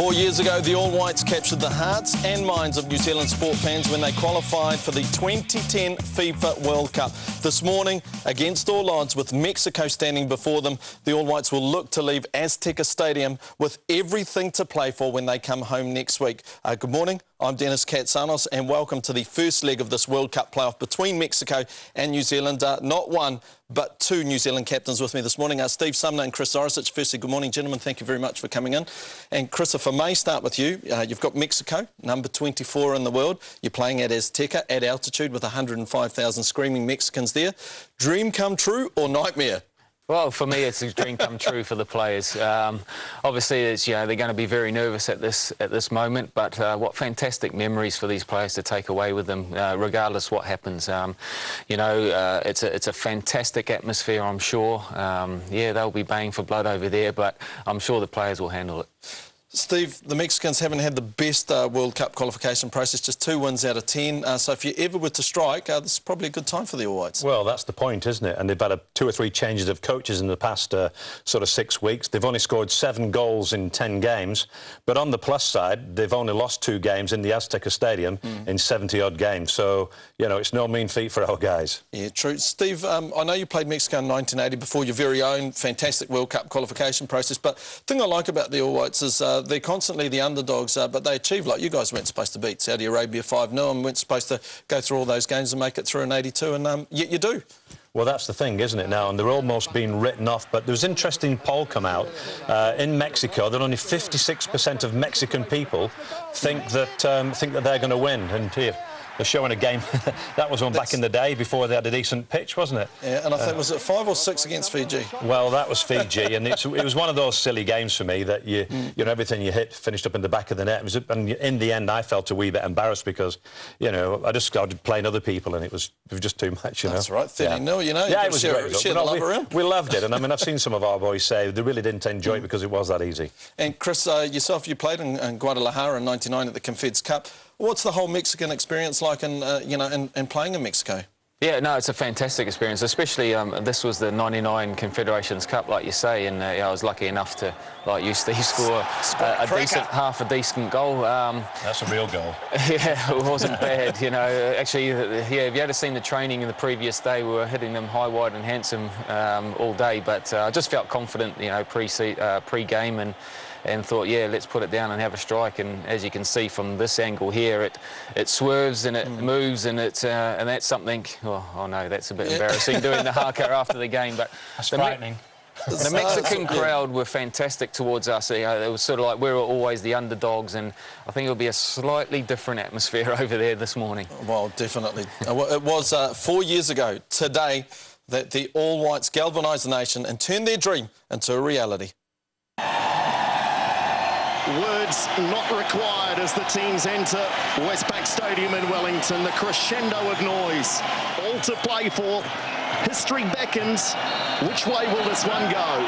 4 years ago, the All Whites captured the hearts and minds of New Zealand sport fans when they qualified for the 2010 FIFA World Cup. This morning, against all odds, with Mexico standing before them, the All Whites will look to leave Azteca Stadium with everything to play for when they come home next week. Good morning, I'm Dennis Katsanos, and welcome to the first leg of this World Cup playoff between Mexico and New Zealand. Not one, but two New Zealand captains with me this morning, Steve Sumner and Chris Orisic. Firstly, good morning, gentlemen. Thank you very much for coming in. And Chris, if I may start with you, you've got Mexico, number 24 in the world. You're playing at Azteca at altitude with 105,000 screaming Mexicans there. Dream come true or nightmare? Well, for me, it's a dream come true for the players. Obviously, it's, they're going to be very nervous at this moment, but what fantastic memories for these players to take away with them, regardless what happens. It's a fantastic atmosphere, I'm sure. Yeah, they'll be baying for blood over there, but I'm sure the players will handle it. Steve, the Mexicans haven't had the best World Cup qualification process, just 2 wins out of 10. So if you ever were to strike, this is probably a good time for the All Whites. Well, that's the point, isn't it? And they've had 2 or 3 changes of coaches in the past sort of 6 weeks. They've only scored 7 goals in 10 games. But on the plus side, they've only lost 2 games in the Azteca Stadium in 70-odd games. So, it's no mean feat for our guys. Yeah, true. Steve, I know you played Mexico in 1980 before your very own fantastic World Cup qualification process. But the thing I like about the All Whites is they're constantly the underdogs, but they achieve, like you guys weren't supposed to beat Saudi Arabia 5-0 and weren't supposed to go through all those games and make it through in 82, and yet you do. Well, that's the thing, isn't it, now? And they're almost being written off. But there was an interesting poll come out in Mexico that only 56% of Mexican people think that they're going to win. And here, they're showing a game. That was one back in the day before they had a decent pitch, wasn't it? Yeah, and I think, was it 5 or 6 against Fiji? Well, that was Fiji, and it was one of those silly games for me that everything you hit finished up in the back of the net. And in the end, I felt a wee bit embarrassed because, I just started playing other people, and it was just too much, That's right, 30-0, Yeah, it was great. We loved it, and I mean, I've seen some of our boys say they really didn't enjoy it because it was that easy. And Chris, yourself, you played in Guadalajara in '99 at the Confeds Cup. What's the whole Mexican experience like in playing in Mexico? Yeah, no, it's a fantastic experience, especially this was the '99 Confederations Cup, like you say, and I was lucky enough to, like you, Steve, score half a decent goal. That's a real goal. Yeah, it wasn't bad, Actually, if you had seen the training in the previous day, we were hitting them high, wide and handsome all day, but I just felt confident, pre-game and thought, let's put it down and have a strike. And as you can see from this angle here, it swerves and it moves, and and that's something. Oh no, that's a bit embarrassing doing the haka after the game. But that's frightening. The Mexican crowd were fantastic towards us. It was sort of like we were always the underdogs, and I think it'll be a slightly different atmosphere over there this morning. Well, definitely. It was 4 years ago today that the All Whites galvanised the nation and turned their dream into a reality. Words not required as the teams enter Westpac Stadium in Wellington. The crescendo of noise, all to play for. History beckons. Which way will this one go?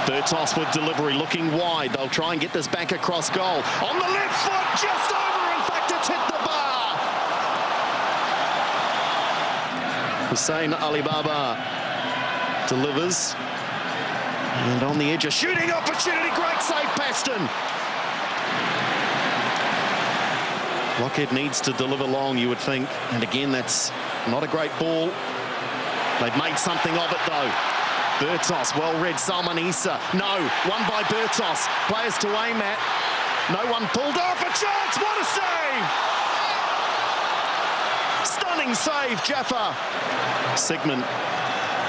Bertos with delivery, looking wide. They'll try and get this back across goal. On the left foot, just over. In fact, it's hit the bar. Hussein Alibaba delivers. And on the edge, a shooting opportunity. Great save, Paston. Lockheed needs to deliver long, you would think. And again, that's not a great ball. They've made something of it, though. Bertos, well read. Salman Issa. No, won by Bertos. Players to aim at. No one pulled off. A chance. What a save! Stunning save, Jaffa. Sigmund,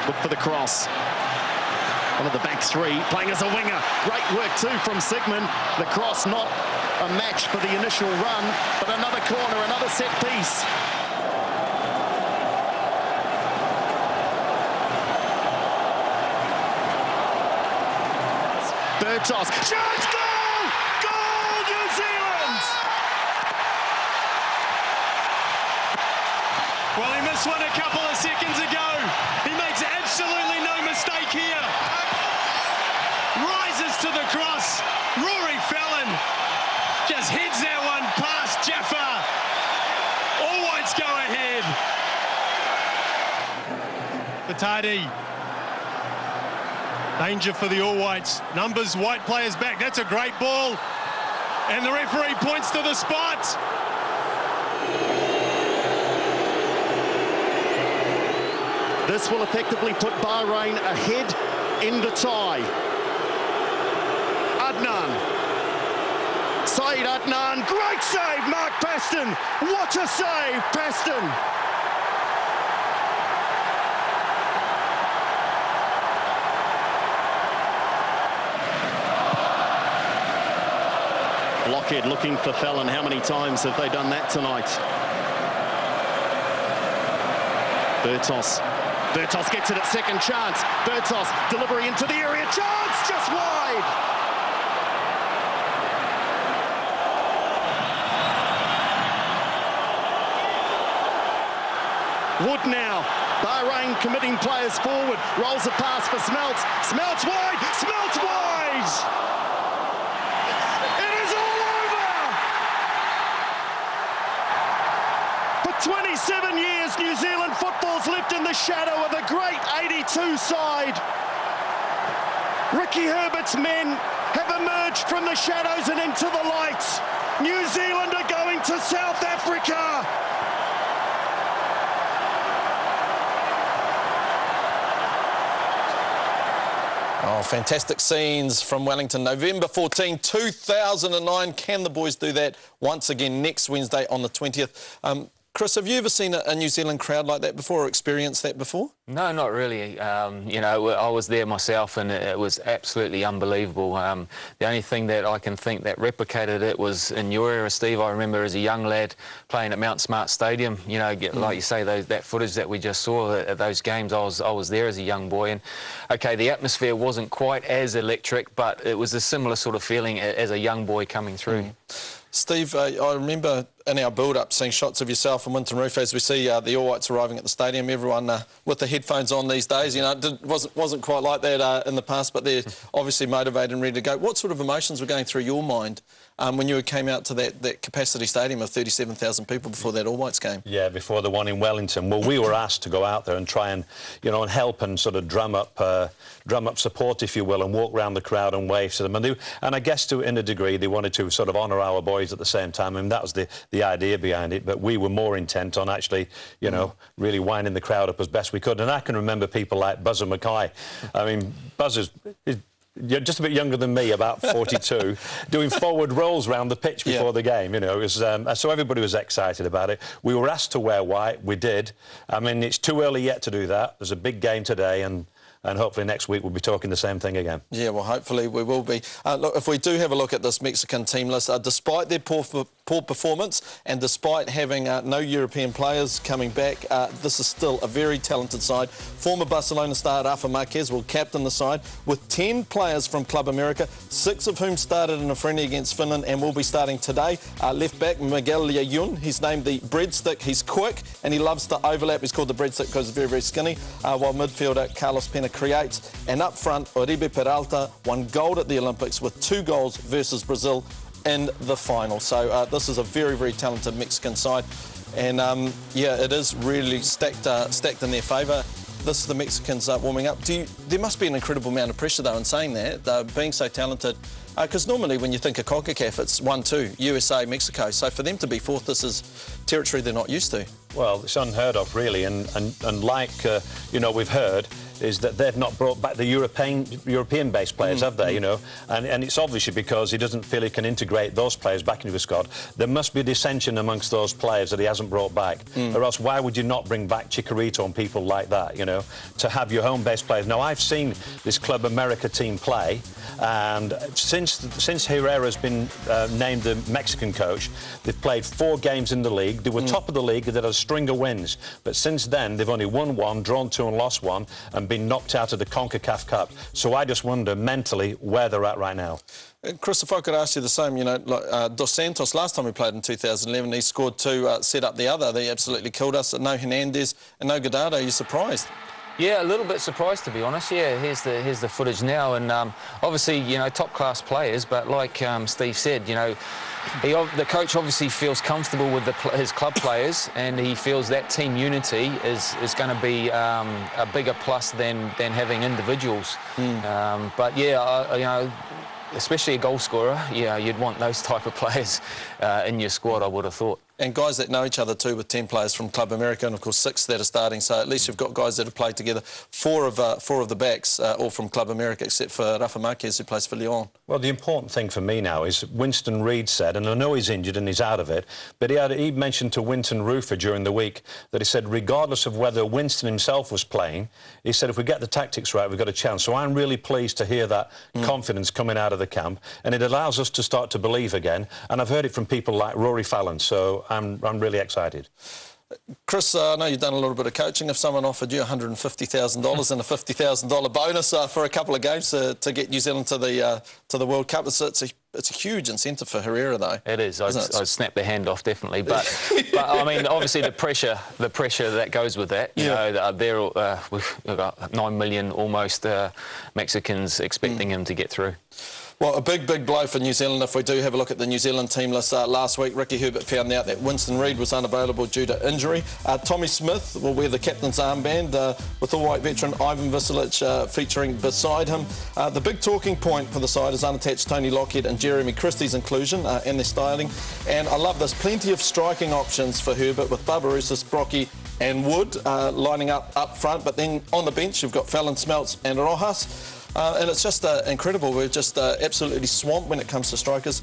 look for the cross. One of the back 3, playing as a winger. Great work too from Sigmund. The cross not a match for the initial run, but another corner, another set piece. Bertos, chance, goal! Goal, New Zealand! Well, he missed one a couple of seconds ago. He makes absolutely no mistake here. Rises to the cross. Rory Fallon just heads that one past Jaffa. All Whites go ahead. Batadi Danger for the All Whites. Numbers, white players back. That's a great ball. And the referee points to the spot. This will effectively put Bahrain ahead in the tie. Adnan. Saeed Adnan, great save, Mark Paston. What a save, Paston. Blockhead looking for Fallon. How many times have they done that tonight? Bertos. Bertos gets it at second chance. Bertos, delivery into the area. Chance, just wide. Wood now. Bahrain committing players forward. Rolls a pass for Smelts. Smelts wide. Smelts wide. It is all over. For 27 years, New Zealand football's lived in the shadow of a great 82 side. Ricky Herbert's men have emerged from the shadows and into the lights. New Zealand are going to South Africa. Oh, fantastic scenes from Wellington. November 14, 2009. Can the boys do that once again next Wednesday on the 20th? Chris, have you ever seen a New Zealand crowd like that before or experienced that before? No, not really. You know, I was there myself and it was absolutely unbelievable. The only thing that I can think that replicated it was in your era, Steve. I remember as a young lad playing at Mount Smart Stadium, you know, like you say, that footage that we just saw at those games, I was there as a young boy. And, OK, the atmosphere wasn't quite as electric, but it was a similar sort of feeling as a young boy coming through. Steve, I remember in our build-up seeing shots of yourself and Winton Roof as we see the All Whites arriving at the stadium. Everyone with the headphones on these days, you know, it wasn't quite like that in the past, but they're obviously motivated and ready to go. What sort of emotions were going through your mind when you came out to that capacity stadium of 37,000 people before that All Whites game? Yeah, before the one in Wellington. Well, we were asked to go out there and try and, you know, and help and sort of drum up support, if you will, and walk around the crowd and wave to them. And I guess in a degree they wanted to sort of honour our boys at the same time. I mean, that was the idea behind it. But we were more intent on actually, you know, really winding the crowd up as best we could. And I can remember people like Buzzer Mackay. I mean, Buzzer's you're just a bit younger than me, about 42, doing forward rolls around the pitch before the game, you know. It was, so everybody was excited about it. We were asked to wear white. We did. I mean, it's too early yet to do that. There's a big game today, and hopefully next week we'll be talking the same thing again. Yeah, well, hopefully we will be. Look, if we do have a look at this Mexican team list, despite their poor performance and despite having no European players coming back, this is still a very talented side. Former Barcelona star Rafa Marquez will captain the side with 10 players from Club America, 6 of whom started in a friendly against Finland and will be starting today. Left back Miguel Layun, he's named the breadstick. He's quick and he loves to overlap. He's called the breadstick because he's very, very skinny. While midfielder Carlos Pena creates, and up front Oribe Peralta won gold at the Olympics with 2 goals versus Brazil in the final. So this is a very, very talented Mexican side, and yeah, it is really stacked in their favour. This is the Mexicans warming up. There must be an incredible amount of pressure though in saying that, being so talented, because normally when you think of CONCACAF it's 1-2, USA, Mexico. So for them to be fourth, this is territory they're not used to. Well, it's unheard of really, and like you know, we've heard is that they've not brought back the European-based players, have they? You know, and it's obviously because he doesn't feel he can integrate those players back into his squad. There must be dissension amongst those players that he hasn't brought back, or else why would you not bring back Chicharito and people like that? You know, to have your home-based players. Now I've seen this Club America team play, and since Herrera's been named the Mexican coach, they've played 4 games in the league. They were top of the league. They had a string of wins, but since then they've only won 1, drawn 2 and lost 1, and been knocked out of the CONCACAF Cup. So I just wonder mentally where they're at right now. Chris, if I could ask you the same, you know, like, Dos Santos, last time we played in 2011, he scored 2, set up the other. They absolutely killed us. No Hernandez and no Godard. Are you surprised? Yeah, a little bit surprised, to be honest. Yeah, here's the footage now, and obviously, you know, top-class players, but like Steve said, you know, the coach obviously feels comfortable with his club players, and he feels that team unity is going to be a bigger plus than having individuals. But yeah, you know, especially a goal scorer, yeah, you'd want those type of players in your squad, I would have thought. And guys that know each other too, with 10 players from Club America and of course 6 that are starting, so at least you've got guys that have played together. Four of the backs all from Club America, except for Rafa Marquez, who plays for Lyon. Well, the important thing for me now is Winston Reid said, and I know he's injured and he's out of it, but he mentioned to Winton Rufer during the week that he said regardless of whether Winston himself was playing, he said if we get the tactics right, we've got a chance. So I'm really pleased to hear that confidence coming out of the camp, and it allows us to start to believe again. And I've heard it from people like Rory Fallon, so I'm really excited. Chris, I know you've done a little bit of coaching. If someone offered you $150,000 and a $50,000 bonus for a couple of games to get New Zealand to the World Cup, it's a huge incentive for Herrera, though. It is. I'd snap the hand off, definitely. But I mean, obviously the pressure that goes with that. You know, we've got 9 million almost Mexicans expecting him to get through. Well, a big blow for New Zealand if we do have a look at the New Zealand team list. Last week, Ricky Herbert found out that Winston Reid was unavailable due to injury. Tommy Smith will wear the captain's armband with all-white veteran Ivan Vasilic featuring beside him. The big talking point for the side is unattached Tony Lockhead and Jeremy Christie's inclusion and their styling. And I love this, plenty of striking options for Herbert with Barbarouses, Brocky and Wood lining up front. But then on the bench, you've got Fallon, Smelts and Rojas. And it's just incredible. We're just absolutely swamped when it comes to strikers.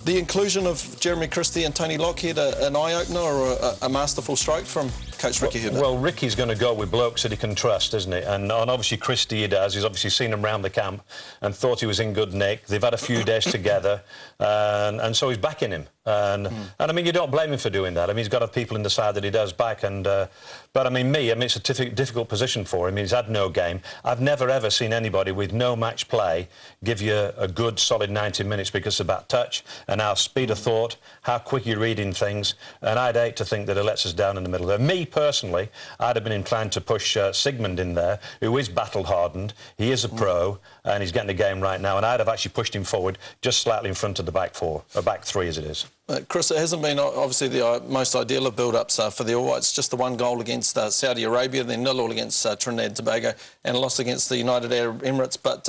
The inclusion of Jeremy Christie and Tony Lockhead, an eye-opener or a masterful stroke from Coach Ricky Herbert? Well, Ricky's going to go with blokes that he can trust, isn't he? And obviously Christie he does. He's obviously seen him round the camp and thought he was in good nick. They've had a few days together, and so he's backing him. And I mean, you don't blame him for doing that. I mean, he's got people in the side that he does back. But I mean, it's a difficult position for him. He's had no game. I've never ever seen anybody with no match play give you a good solid 90 minutes, because it's about touch and our speed of thought, how quick you're reading things. And I'd hate to think that it lets us down in the middle there. Me personally, I'd have been inclined to push Sigmund in there, who is battle hardened. He is a pro and he's getting the game right now. And I'd have actually pushed him forward just slightly in front of the back four, or back three as it is. Chris, it hasn't been obviously the most ideal of build-ups for the All Whites. Just the one goal against Saudi Arabia, then 0-0 against Trinidad and Tobago, and a loss against the United Arab Emirates. But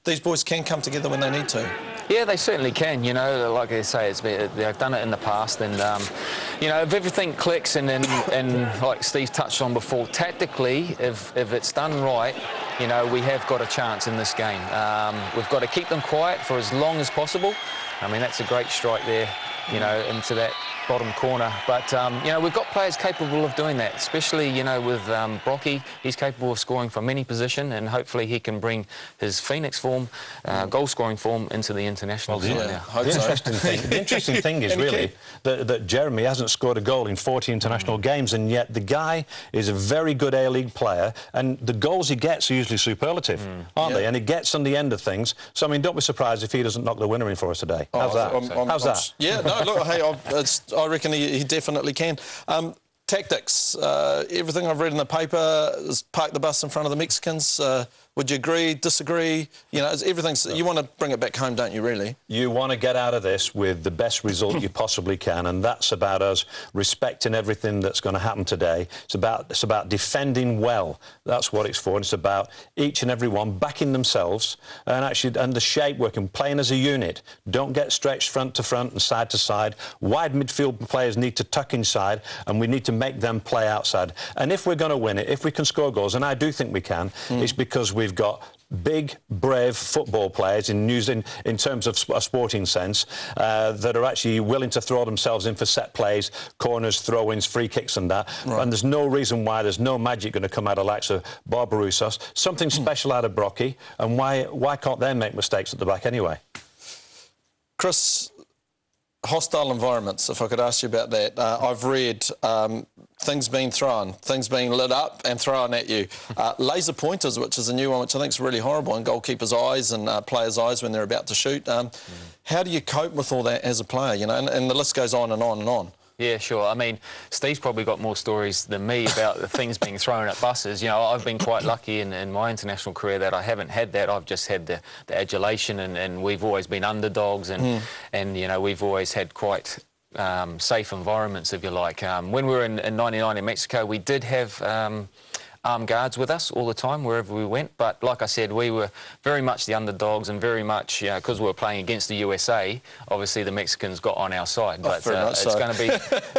these boys can come together when they need to. Yeah, they certainly can. You know, like I say, they've done it in the past, and you know, if everything clicks, and like Steve touched on before, tactically, if it's done right, you know, we have got a chance in this game. We've got to keep them quiet for as long as possible. I mean, that's a great strike there, you know, into that bottom corner. But, you know, we've got players capable of doing that, especially, you know, with Brocky. He's capable of scoring from any position, and hopefully he can bring his Phoenix form, goal-scoring form, into the international side now. The interesting thing is really that Jeremy hasn't scored a goal in 40 international games, and yet the guy is a very good A-League player, and the goals he gets are usually superlative, aren't they? And he gets on the end of things. So, I mean, don't be surprised if he doesn't knock the winner in for us today. How's that? How's that? Yeah, no, look, hey, I reckon he definitely can. Tactics, everything I've read in the paper is park the bus in front of the Mexicans. Would you agree, disagree? You know, everything's, you want to bring it back home, don't you, really? You want to get out of this with the best result you possibly can, and that's about us respecting everything that's going to happen today. It's about defending well. That's what it's for. And it's about each and every one backing themselves and the shape working, playing as a unit. Don't get stretched front to front and side to side. Wide midfield players need to tuck inside, and we need to make them play outside. And if we're going to win it, if we can score goals, and I do think we can, it's because we've got big, brave football players in terms of a sporting sense that are actually willing to throw themselves in for set plays, corners, throw-ins, free kicks and that. Right. And there's no reason why there's no magic going to come out of likes of Barbarouses, something special out of Brocky, and why can't they make mistakes at the back anyway? Chris, hostile environments, if I could ask you about that. I've read things being thrown, things being lit up and thrown at you. Laser pointers, which is a new one, which I think is really horrible, in goalkeepers' eyes and players' eyes when they're about to shoot. How do you cope with all that as a player, you know? And the list goes on and on and on. Yeah, sure. I mean, Steve's probably got more stories than me about the things being thrown at buses. You know, I've been quite lucky in my international career that I haven't had that. I've just had the adulation, and we've always been underdogs, and you know, we've always had quite safe environments, if you like. When we were in '99 in Mexico, we did have armed guards with us all the time wherever we went, but like I said, we were very much the underdogs, and very much, you know, because we were playing against the USA, obviously the Mexicans got on our side. But it's going to be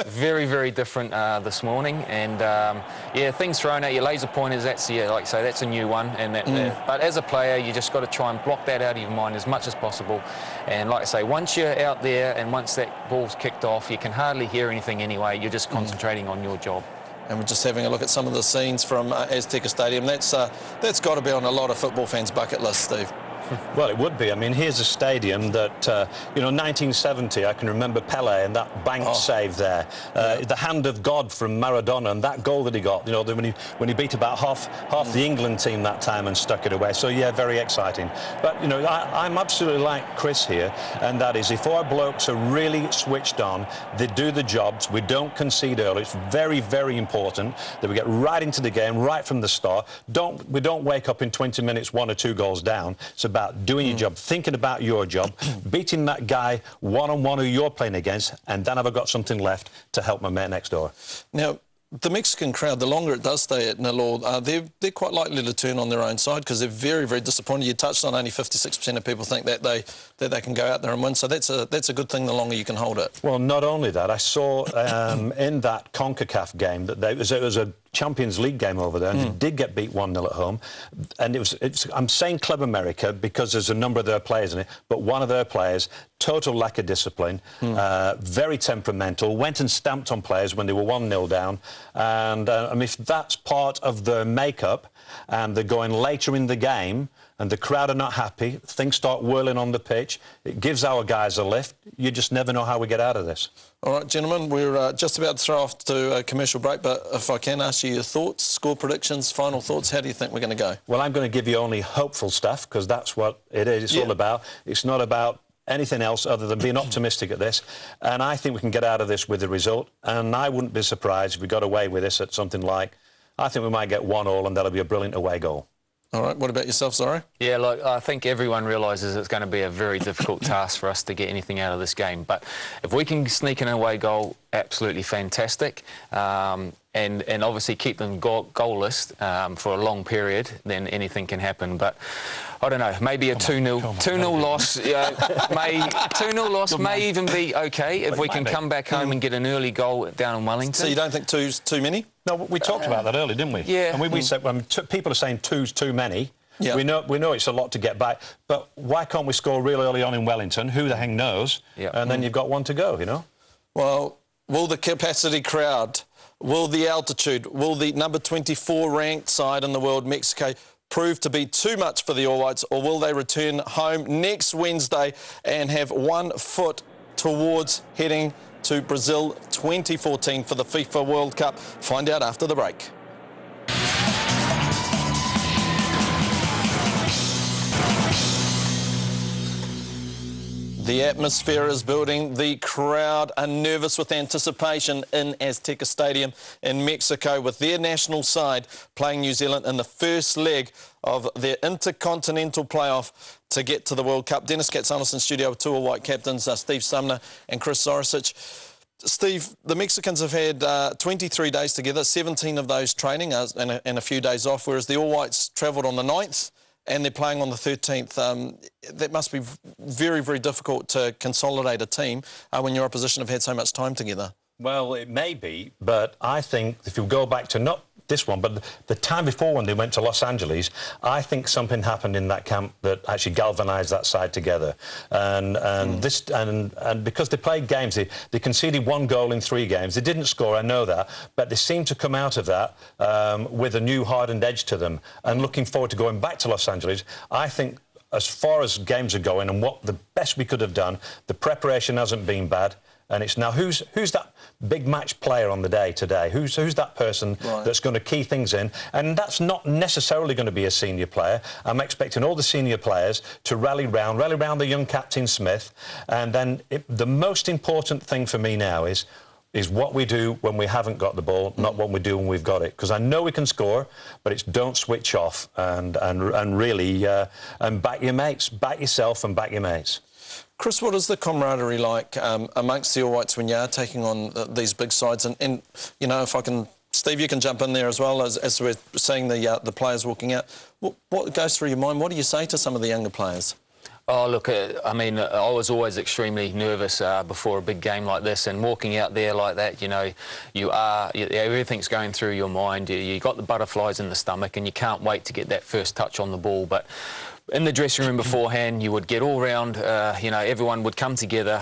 very, very different this morning, and yeah, things thrown at you, laser pointers, that's, yeah, like I say, that's a new one, and but as a player, you just got to try and block that out of your mind as much as possible. And like I say, once you're out there and once that ball's kicked off, you can hardly hear anything anyway. You're just concentrating on your job. And we're just having a look at some of the scenes from Azteca Stadium. That's got to be on a lot of football fans' bucket list, Steve. Well, it would be. I mean, here's a stadium that, you know, 1970, I can remember Pele and that bank save there. The hand of God from Maradona, and that goal that he got, you know, when he beat about half the England team that time and stuck it away. So, yeah, very exciting. But, you know, I'm absolutely like Chris here, and that is, if our blokes are really switched on, they do the jobs, we don't concede early. It's very, very important that we get right into the game, right from the start. We don't wake up in 20 minutes 1 or 2 goals down. It's about doing your job, thinking about your job, beating that guy one-on-one who you're playing against, and then have I got something left to help my mate next door. Now, the Mexican crowd, the longer it does stay at 0-0, they're quite likely to turn on their own side, because they're very, very disappointed. You touched on only 56% of people think that they can go out there and win, so that's a good thing the longer you can hold it. Well, not only that, I saw in that CONCACAF game that it was a Champions League game over there, and they did get beat 1-0 at home. And I'm saying Club America because there's a number of their players in it, but one of their players, total lack of discipline, very temperamental, went and stamped on players when they were 1-0 down. And I mean, if that's part of their makeup, and they're going later in the game, and the crowd are not happy, things start whirling on the pitch, it gives our guys a lift. You just never know how we get out of this. All right, gentlemen, we're just about to throw off to a commercial break, but if I can ask you your thoughts, score predictions, final thoughts, how do you think we're going to go? Well, I'm going to give you only hopeful stuff, because that's what it is. It's all about. It's not about anything else other than being optimistic at this, and I think we can get out of this with the result, and I wouldn't be surprised if we got away with this at something like, I think we might get 1-1, and that'll be a brilliant away goal. All right, what about yourself, Zari? Yeah, look, I think everyone realises it's going to be a very difficult task for us to get anything out of this game. But if we can sneak an away goal, absolutely fantastic. And obviously keep them goalless for a long period, then anything can happen. But I don't know, maybe a 2-0 loss. 2-0 loss may even be okay if we can come back home and get an early goal down in Wellington. So you don't think 2's too many? No, we talked about that early, didn't we? Yeah. And we said, when people are saying 2's too many, yeah. we know it's a lot to get back, but why can't we score real early on in Wellington? Who the heck knows? Yeah. And then you've got one to go, you know? Well, will the capacity crowd, will the altitude, will the number 24 ranked side in the world, Mexico, prove to be too much for the All Whites, or will they return home next Wednesday and have 1 foot towards heading to Brazil 2014 for the FIFA World Cup? Find out after the break. The atmosphere is building. The crowd are nervous with anticipation in Azteca Stadium in Mexico, with their national side playing New Zealand in the first leg of their intercontinental playoff to get to the World Cup. Dennis Katsanis in studio with 2 All White captains, Steve Sumner and Chris Zoricic. Steve, the Mexicans have had 23 days together, 17 of those training and a few days off, whereas the All Whites travelled on the 9th. And they're playing on the 13th. That must be very, very difficult to consolidate a team when your opposition have had so much time together. Well, it may be, but I think if you go back to not this one, but the time before when they went to Los Angeles, I think something happened in that camp that actually galvanised that side together. And because they played games, they conceded 1 goal in 3 games. They didn't score, I know that, but they seemed to come out of that with a new hardened edge to them. And looking forward to going back to Los Angeles, I think as far as games are going and what the best we could have done, the preparation hasn't been bad. And it's now who's that big match player on the day today? Who's that person that's going to key things in? And that's not necessarily going to be a senior player. I'm expecting all the senior players to rally round the young captain Smith. And then the most important thing for me now is is what we do when we haven't got the ball, not what we do when we've got it. Because I know we can score, but it's don't switch off and really and back your mates, back yourself and back your mates. Chris, what is the camaraderie like amongst the All Whites when you are taking on these big sides? And you know, if I can, Steve, you can jump in there as well as we're seeing the players walking out. What goes through your mind? What do you say to some of the younger players? Oh, look, I mean, I was always extremely nervous before a big game like this, and walking out there like that, you know, everything's going through your mind. You got the butterflies in the stomach, and you can't wait to get that first touch on the ball. But in the dressing room beforehand, you would get all round, you know, everyone would come together,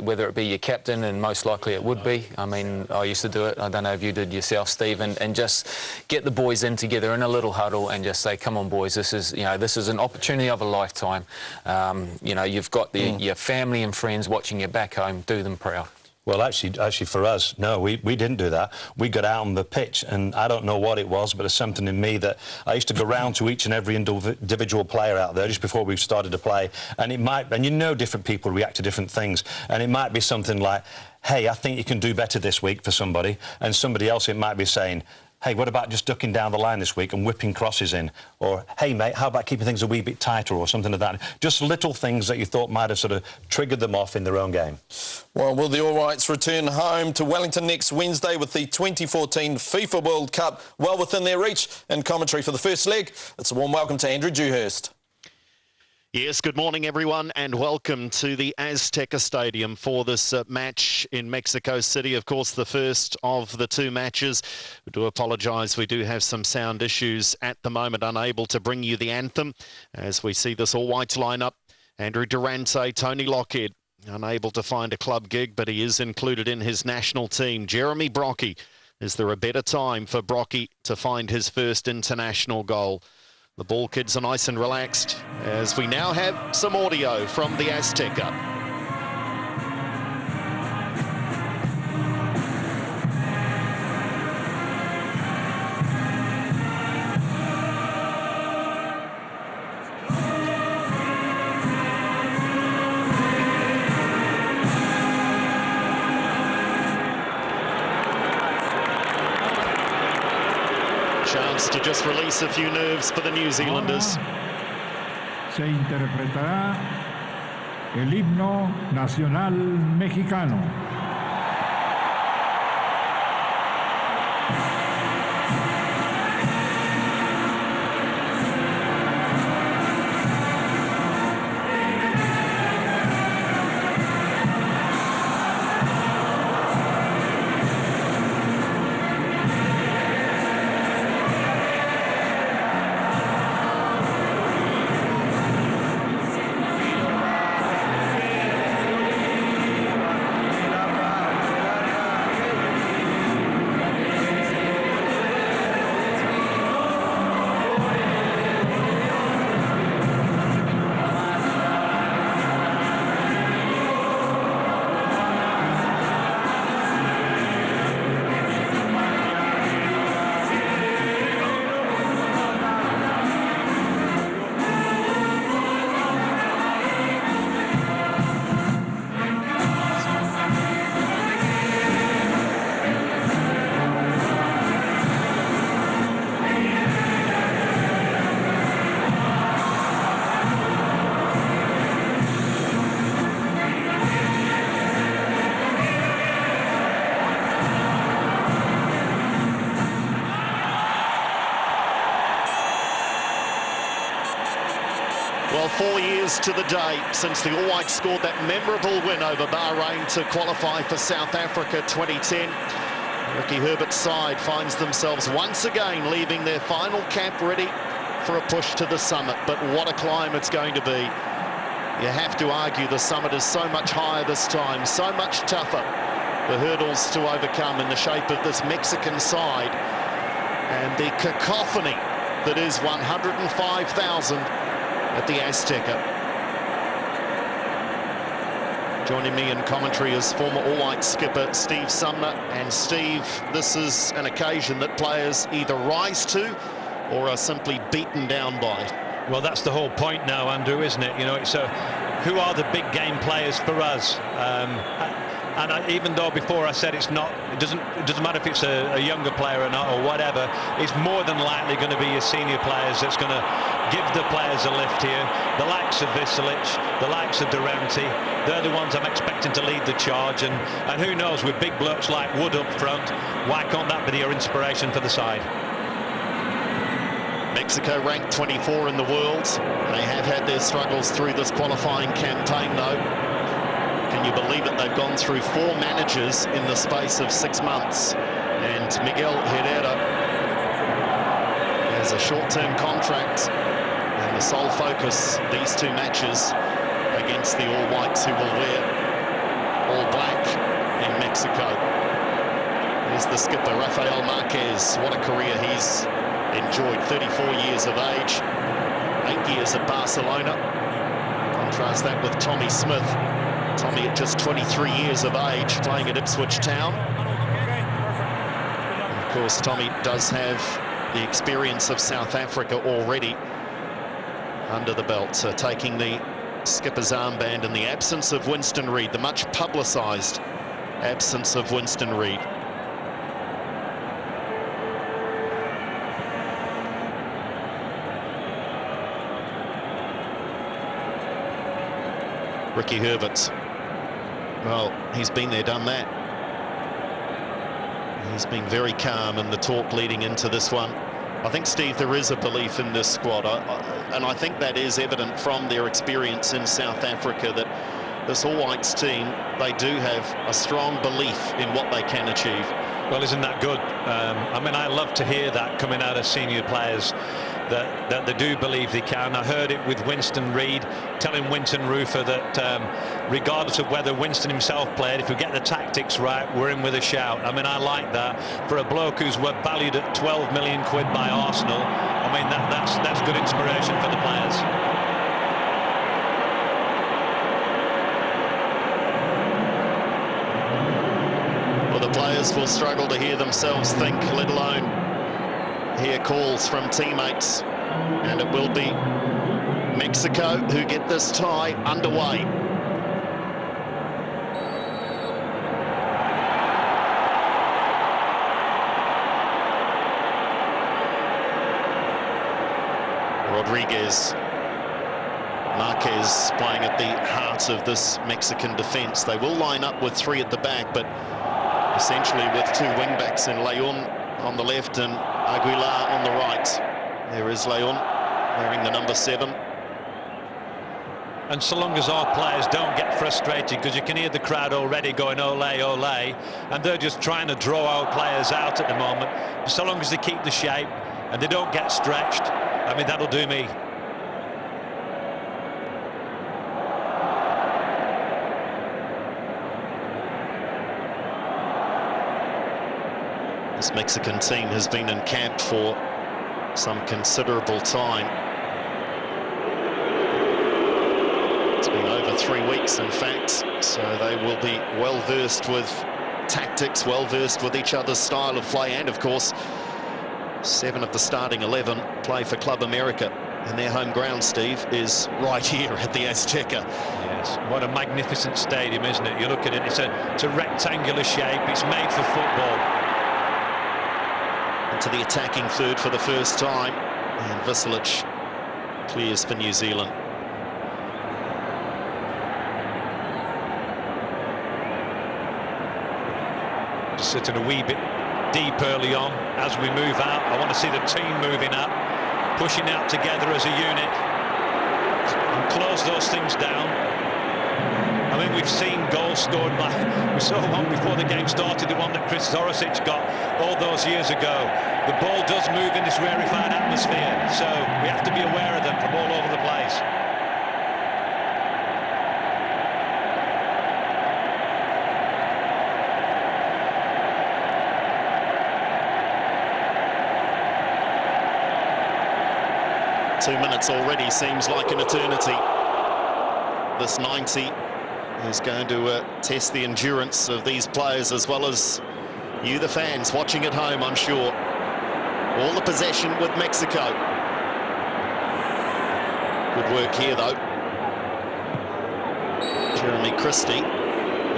whether it be your captain, and most likely it would be. I mean, I used to do it. I don't know if you did yourself, Steve, and just get the boys in together in a little huddle and just say, come on, boys, this is, you know, this is an opportunity of a lifetime. You know, you've got your family and friends watching you back home. Do them proud. Well, actually, for us, no, we didn't do that. We got out on the pitch, and I don't know what it was, but there's something in me that I used to go round to each and every individual player out there just before we started to play, and it might, and you know, different people react to different things, and it might be something like, hey, I think you can do better this week for somebody, and somebody else it might be saying, hey, what about just ducking down the line this week and whipping crosses in? Or, hey, mate, how about keeping things a wee bit tighter, or something like that? Just little things that you thought might have sort of triggered them off in their own game. Well, will the All Whites return home to Wellington next Wednesday with the 2014 FIFA World Cup well within their reach? In commentary for the first leg, it's a warm welcome to Andrew Dewhurst. Yes, good morning, everyone, and welcome to the Azteca Stadium for this match in Mexico City. Of course, the first of the two matches. We do apologise. We do have some sound issues at the moment, unable to bring you the anthem as we see this All Whites lineup. Andrew Durante, Tony Lockhead, unable to find a club gig, but he is included in his national team. Jeremy Brockie. Is there a better time for Brockie to find his first international goal? The ball kids are nice and relaxed as we now have some audio from the Azteca. Chance to just release a few nerves for the New Zealanders. Se interpretará el himno nacional mexicano. Well, 4 years to the day since the All Whites scored that memorable win over Bahrain to qualify for South Africa 2010. Ricky Herbert's side finds themselves once again leaving their final camp ready for a push to the summit. But what a climb it's going to be. You have to argue the summit is so much higher this time, so much tougher. The hurdles to overcome in the shape of this Mexican side and the cacophony that is 105,000 at the Azteca. Joining me in commentary is former All White skipper Steve Sumner. And Steve, this is an occasion that players either rise to or are simply beaten down by. Well, that's the whole point now, Andrew, isn't it? You know, it's who are the big game players for us? And even though before I said it doesn't matter if it's a younger player or not or whatever, it's more than likely going to be your senior players that's going to give the players a lift here. The likes of Visilic, the likes of Durante, they're the ones I'm expecting to lead the charge. And who knows, with big blokes like Wood up front, why can't that be your inspiration for the side? Mexico ranked 24 in the world. They have had their struggles through this qualifying campaign, though. Can you believe it? They've gone through 4 managers in the space of 6 months. And Miguel Herrera has a short-term contract, and the sole focus, these 2 matches against the All Whites, who will wear all black in Mexico. There's the skipper, Rafael Marquez. What a career he's enjoyed. 34 years of age, 8 years at Barcelona. Contrast that with Tommy Smith. Tommy at just 23 years of age, playing at Ipswich Town. And of course, Tommy does have the experience of South Africa already under the belt, taking the skipper's armband in the absence of Winston Reid, the much publicised absence of Winston Reid. Ricky Herbert, well, he's been there, done that. He's been very calm in the talk leading into this one. I think, Steve, there is a belief in this squad, and I think that is evident from their experience in South Africa, that this All Whites team, they do have a strong belief in what they can achieve. Well, isn't that good? I mean, I love to hear that coming out of senior players, that they do believe they can. I heard it with Winston Reid, telling Winton Rufer that regardless of whether Winston himself played, if we get the tactics right, we're in with a shout. I mean, I like that. For a bloke who's valued at 12 million quid by Arsenal, I mean, that's good inspiration for the players. The players will struggle to hear themselves think, let alone hear calls from teammates. And it will be Mexico who get this tie underway. Rodriguez, Marquez playing at the heart of this Mexican defence. They will line up with 3 at the back, but essentially with 2 wing-backs in Leon on the left and Aguilar on the right. There is Leon wearing the number 7. And so long as our players don't get frustrated, because you can hear the crowd already going ole, ole, and they're just trying to draw our players out at the moment. So long as they keep the shape and they don't get stretched, I mean, that'll do me. This Mexican team has been in camp for some considerable time. It's been over 3 weeks, in fact, so they will be well versed with tactics, well versed with each other's style of play, and of course 7 of the starting 11 play for Club America, and their home ground, Steve, is right here at the Azteca. Yes, what a magnificent stadium, isn't it? You look at it, it's a rectangular shape, it's made for football. To the attacking third for the first time, and Visilic clears for New Zealand. Just sitting a wee bit deep early on. As we move out, I want to see the team moving up, pushing out together as a unit, and close those things down. I mean, we've seen goals scored by, we saw one before the game started, the one that Chris Zoricic got all those years ago. The ball does move in this rarefied atmosphere, so we have to be aware of them from all over the place. Two minutes already seems like an eternity. This 90 is going to test the endurance of these players as well as you, the fans, watching at home, I'm sure. All the possession with Mexico. Good work here, though. Jeremy Christie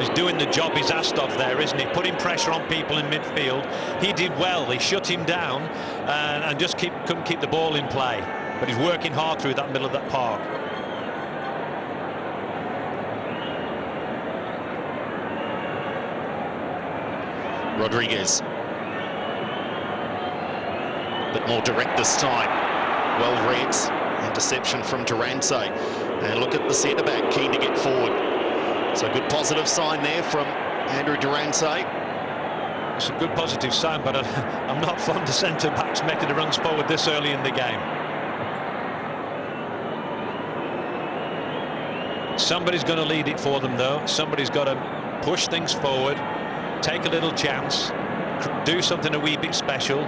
He's doing the job he's asked of there, isn't he? Putting pressure on people in midfield. He did well. They shut him down and just couldn't keep the ball in play. But he's working hard through that middle of that park. Rodriguez. A bit more direct this time. Well read. Interception from Durante. And look at the centre-back, keen to get forward. So good positive sign there from Andrew Durante. It's a good positive sign, but I'm not fond of centre-backs making the runs forward this early in the game. Somebody's going to lead it for them, though. Somebody's got to push things forward, take a little chance, do something a wee bit special.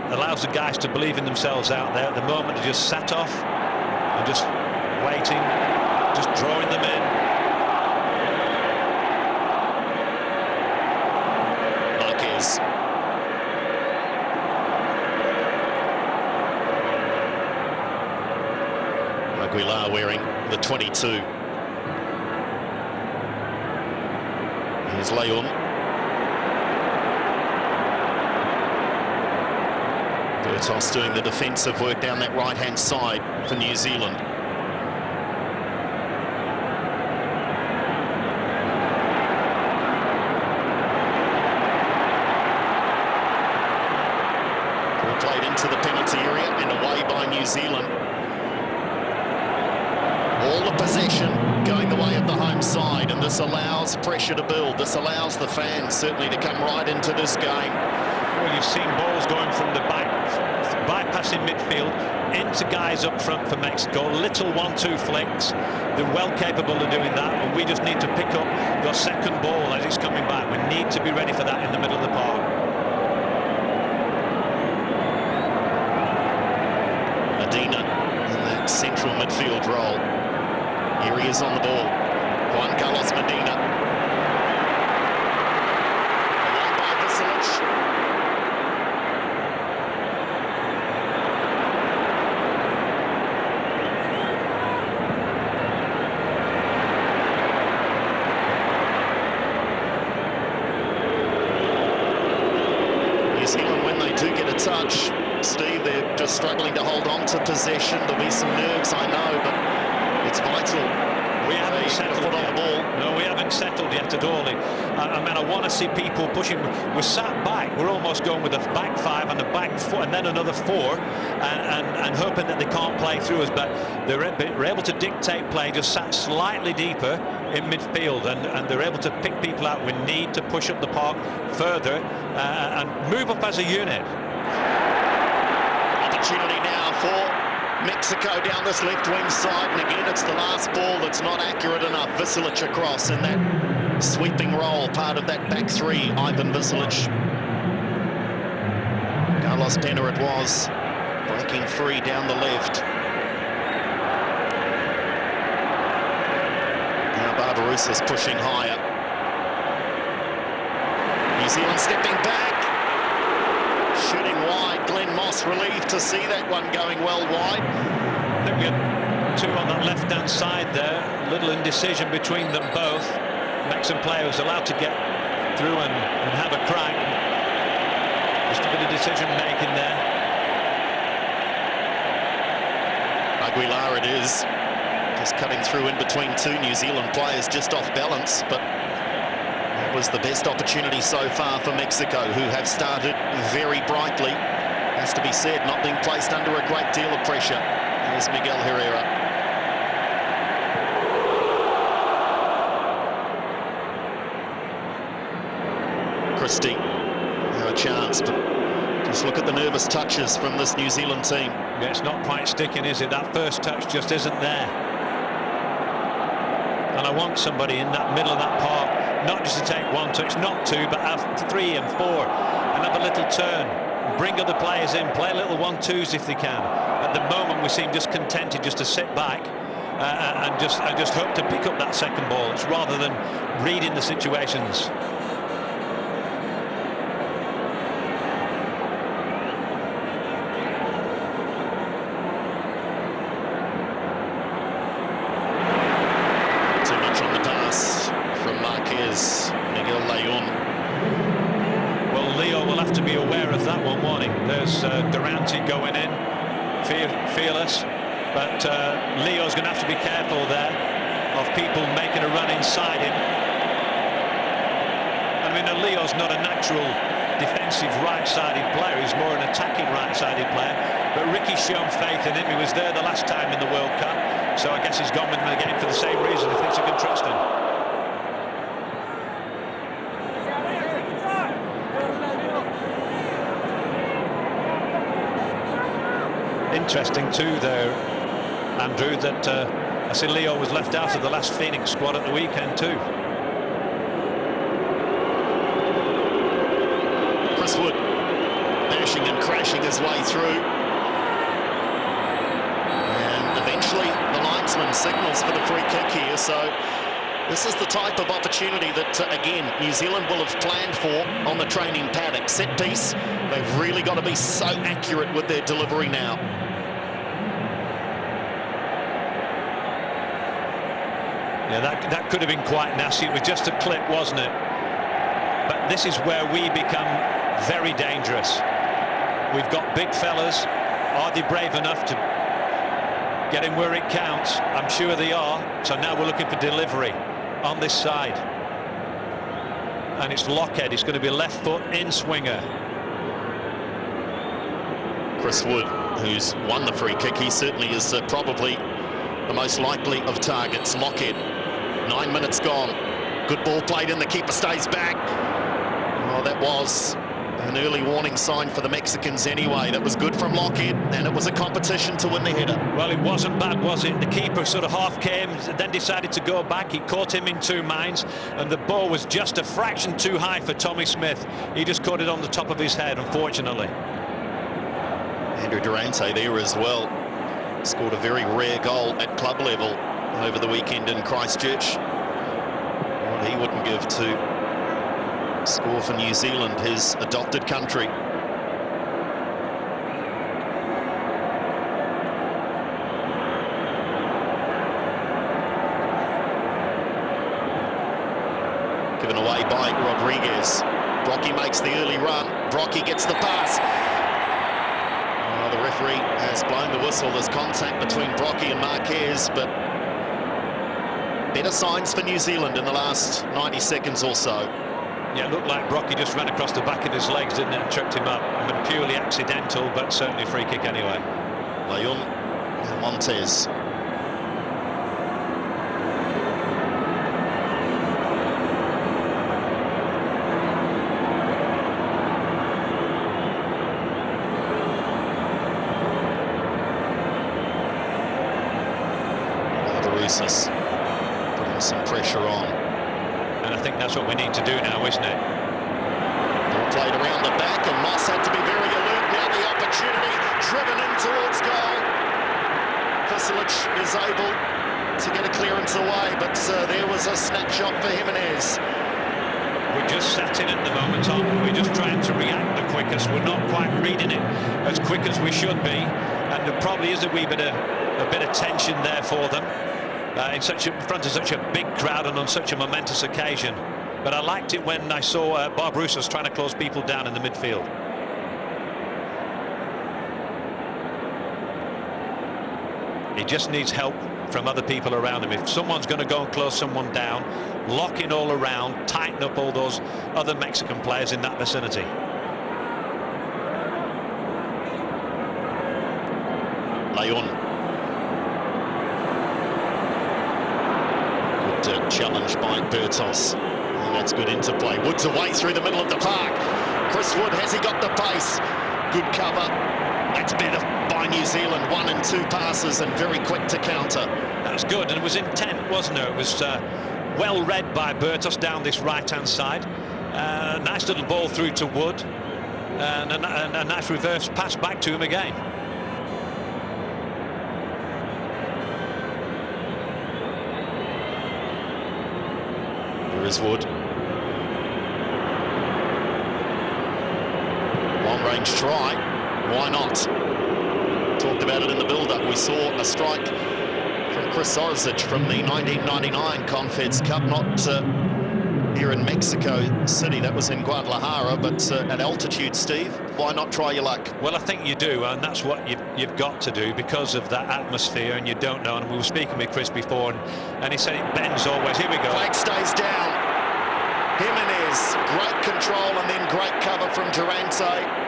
Allows the guys to believe in themselves out there. At the moment, they're just sat off and just waiting, just drawing them in. Marquez. Aguilar wearing the 22. Here's Leon. Bertos doing the defensive work down that right-hand side for New Zealand. Ball played into the penalty area and away by New Zealand. All the possession going the way of the home side, and this allows pressure to build. This allows the fans certainly to come right into this game. Well, you've seen balls going from the back, bypassing midfield into guys up front for Mexico. Little 1-2 flicks. They're well capable of doing that, and we just need to pick up your second ball as it's coming back. We need to be ready for that in the middle of the park. Medina in that central midfield role. Here he is on the ball. Juan Carlos Medina. Along by Visilic. New Zealand, when they do get a touch, Steve, they're just struggling to hold on to possession. There'll be some nerves, I know, but it's vital. We haven't settled on yet. the ball. No, we haven't settled yet at all. I mean, I want to see people pushing. We're sat back. We're almost going with a back five and a back four, and then another four, and hoping that they can't play through us. But they're able to dictate play, just sat slightly deeper in midfield, and they're able to pick people out. We need to push up the park further and move up as a unit. Opportunity now for Mexico down this left wing side, and again it's the last ball that's not accurate enough. Visilic across in that sweeping role, part of that back three. Ivan Visilic. Carlos Pena it was, breaking free down the left. Now Barbarousa's pushing higher. New Zealand stepping back. Shooting wide. Glenn Moss relieved to see that one going well wide. I think we had two on that left-hand side there. Little indecision between them both. Mexican player was allowed to get through and have a crack. Just a bit of decision-making there. Aguilar it is. Just cutting through in between two New Zealand players, just off balance, but that was the best opportunity so far for Mexico, who have started very brightly. Has to be said, not being placed under a great deal of pressure. Here's Miguel Herrera. Christie, no chance, but just look at the nervous touches from this New Zealand team. Yeah, it's not quite sticking, is it? That first touch just isn't there. And I want somebody in that middle of that park, not just to take one touch, not two, but have 3 and 4, and have a little turn. Bring other players in, play little 1-2s if they can. At the moment, we seem just contented just to sit back and just hope to pick up that second ball. It's rather than reading the situations. Too much on the pass from Marquez. Here's Miguel Leon. Well, Leo will have to be aware of that one, won't he? There's Durante going in, fearless, but Leo's going to have to be careful there of people making a run inside him. I mean, Leo's not a natural defensive right-sided player, he's more an attacking right-sided player, but Ricky's shown faith in him. He was there the last time in the World Cup, so I guess he's gone with him again for the same reason. He thinks he can trust him. Interesting too there, Andrew, that I see Leo was left out of the last Phoenix squad at the weekend too. Chris Wood dashing and crashing his way through. And eventually the linesman signals for the free kick here, so this is the type of opportunity that, again, New Zealand will have planned for on the training paddock. Set piece, they've really got to be so accurate with their delivery now. Yeah, that could have been quite nasty. It was just a clip, wasn't it? But this is where we become very dangerous. We've got big fellas. Are they brave enough to get him where it counts? I'm sure they are. So now we're looking for delivery on this side. And it's Lockhead. It's going to be left foot in swinger. Chris Wood, who's won the free kick, he certainly is probably the most likely of targets. Lockhead, 9 minutes gone. Good ball played in, the keeper stays back. Oh, that was an early warning sign for the Mexicans anyway. That was good from Lockhead, and it was a competition to win the header. Well, it wasn't bad, was it? The keeper sort of half came, then decided to go back. He caught him in two minds, and the ball was just a fraction too high for Tommy Smith. He just caught it on the top of his head, unfortunately. Andrew Durante there as well. Scored a very rare goal at club level over the weekend in Christchurch. What he wouldn't give to score for New Zealand, his adopted country. Given away by Rodriguez. Brocky makes the early run. Brocky gets the pass. The referee has blown the whistle. There's contact between Brocky and Marquez, but better signs for New Zealand in the last 90 seconds or so. Yeah, it looked like Brocky just ran across the back of his legs, didn't it, and tripped him up. I mean, purely accidental, but certainly a free kick anyway. Leon and Montez. Putting some pressure on. And I think that's what we need to do now, isn't it? Ball played around the back, and Moss had to be very alert. Now the opportunity, driven in towards goal. Visilic is able to get a clearance away, but there was a snapshot for Jimenez. We're just sat in at the moment, aren't we? We're just trying to react the quickest. We're not quite reading it as quick as we should be, and there probably is a wee bit of tension there for them. In front of such a big crowd and on such a momentous occasion. But I liked it when I saw Barbarouses trying to close people down in the midfield. He just needs help from other people around him. If someone's going to go and close someone down, lock in all around, tighten up all those other Mexican players in that vicinity. Leon. Challenge by Bertos, and that's good interplay. Woods away through the middle of the park. Chris Wood, has he got the pace? Good cover. That's better by New Zealand. 1 and 2 passes and very quick to counter. That was good, and it was intent, wasn't it? It was well read by Bertos down this right-hand side. Nice little ball through to Wood, and a nice reverse pass back to him again. Is Wood. Long-range try. Why not? Talked about it in the build-up. We saw a strike from Chris Orisic from the 1999 Confeds Cup. Not here in Mexico City. That was in Guadalajara, but at altitude, Steve, why not try your luck? Well, I think you do, and that's what you've got to do because of that atmosphere, and you don't know. And we were speaking with Chris before, and he said it bends always. Here we go. Flag stays down. Jimenez, great control and then great cover from Durante.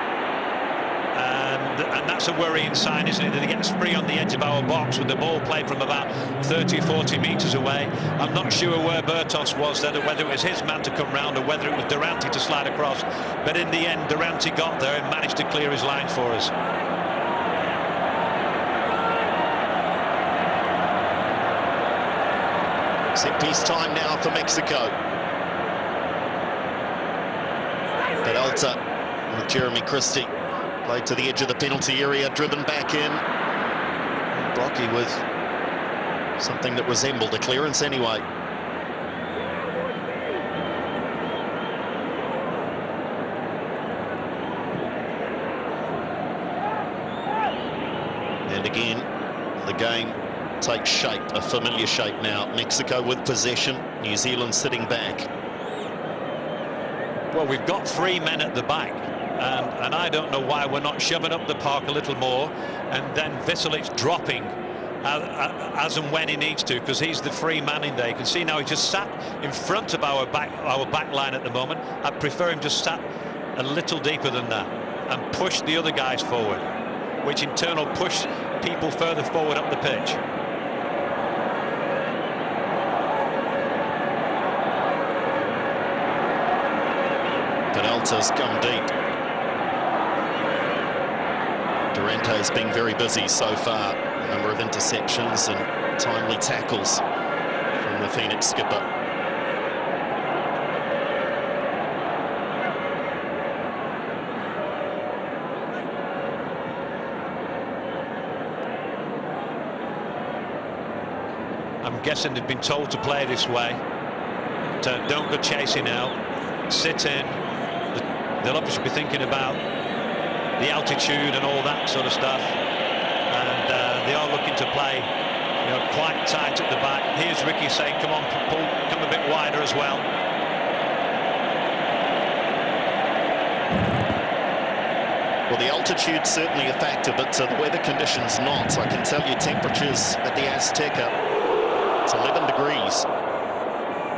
And that's a worrying sign, isn't it, that he gets free on the edge of our box with the ball played from about 30-40 metres away. I'm not sure where Bertos was then, whether it was his man to come round or whether it was Durante to slide across. But in the end, Durante got there and managed to clear his lines for us. Set-piece time now for Mexico. Peralta with Jeremy Christie. Played to the edge of the penalty area, driven back in. Blocky with something that resembled a clearance anyway. And again, the game takes shape, a familiar shape now. Mexico with possession, New Zealand sitting back. Well, we've got 3 men at the back. And I don't know why we're not shoving up the park a little more, and then Veselic dropping as and when he needs to, because he's the free man in there. You can see now he just sat in front of our back line at the moment. I'd prefer him just sat a little deeper than that and push the other guys forward, which in turn will push people further forward up the pitch. Peralta's come deep. Durante's been very busy so far. A number of interceptions and timely tackles from the Phoenix skipper. I'm guessing they've been told to play this way. Don't go chasing out. Sit in. They'll obviously be thinking about the altitude and all that sort of stuff, and they are looking to play, quite tight at the back. Here's Ricky saying, "Come on, pull, come a bit wider as well." Well, the altitude's certainly a factor, but the weather conditions not. I can tell you temperatures at the Azteca, it's 11 degrees.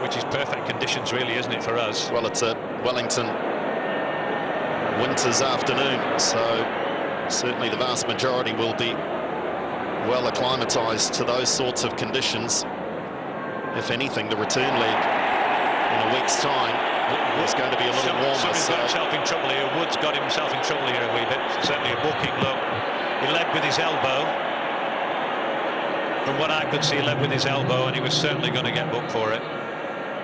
Which is perfect conditions, really, isn't it, for us? Well, it's a Wellington winter's afternoon, so certainly the vast majority will be well acclimatized to those sorts of conditions. If anything, the return leg in a week's time is going to be a little warmer. Somebody's got himself in trouble here. Wood's got himself in trouble here a wee bit. Certainly a booking look. He led with his elbow. From what I could see, he led with his elbow, and he was certainly going to get booked for it.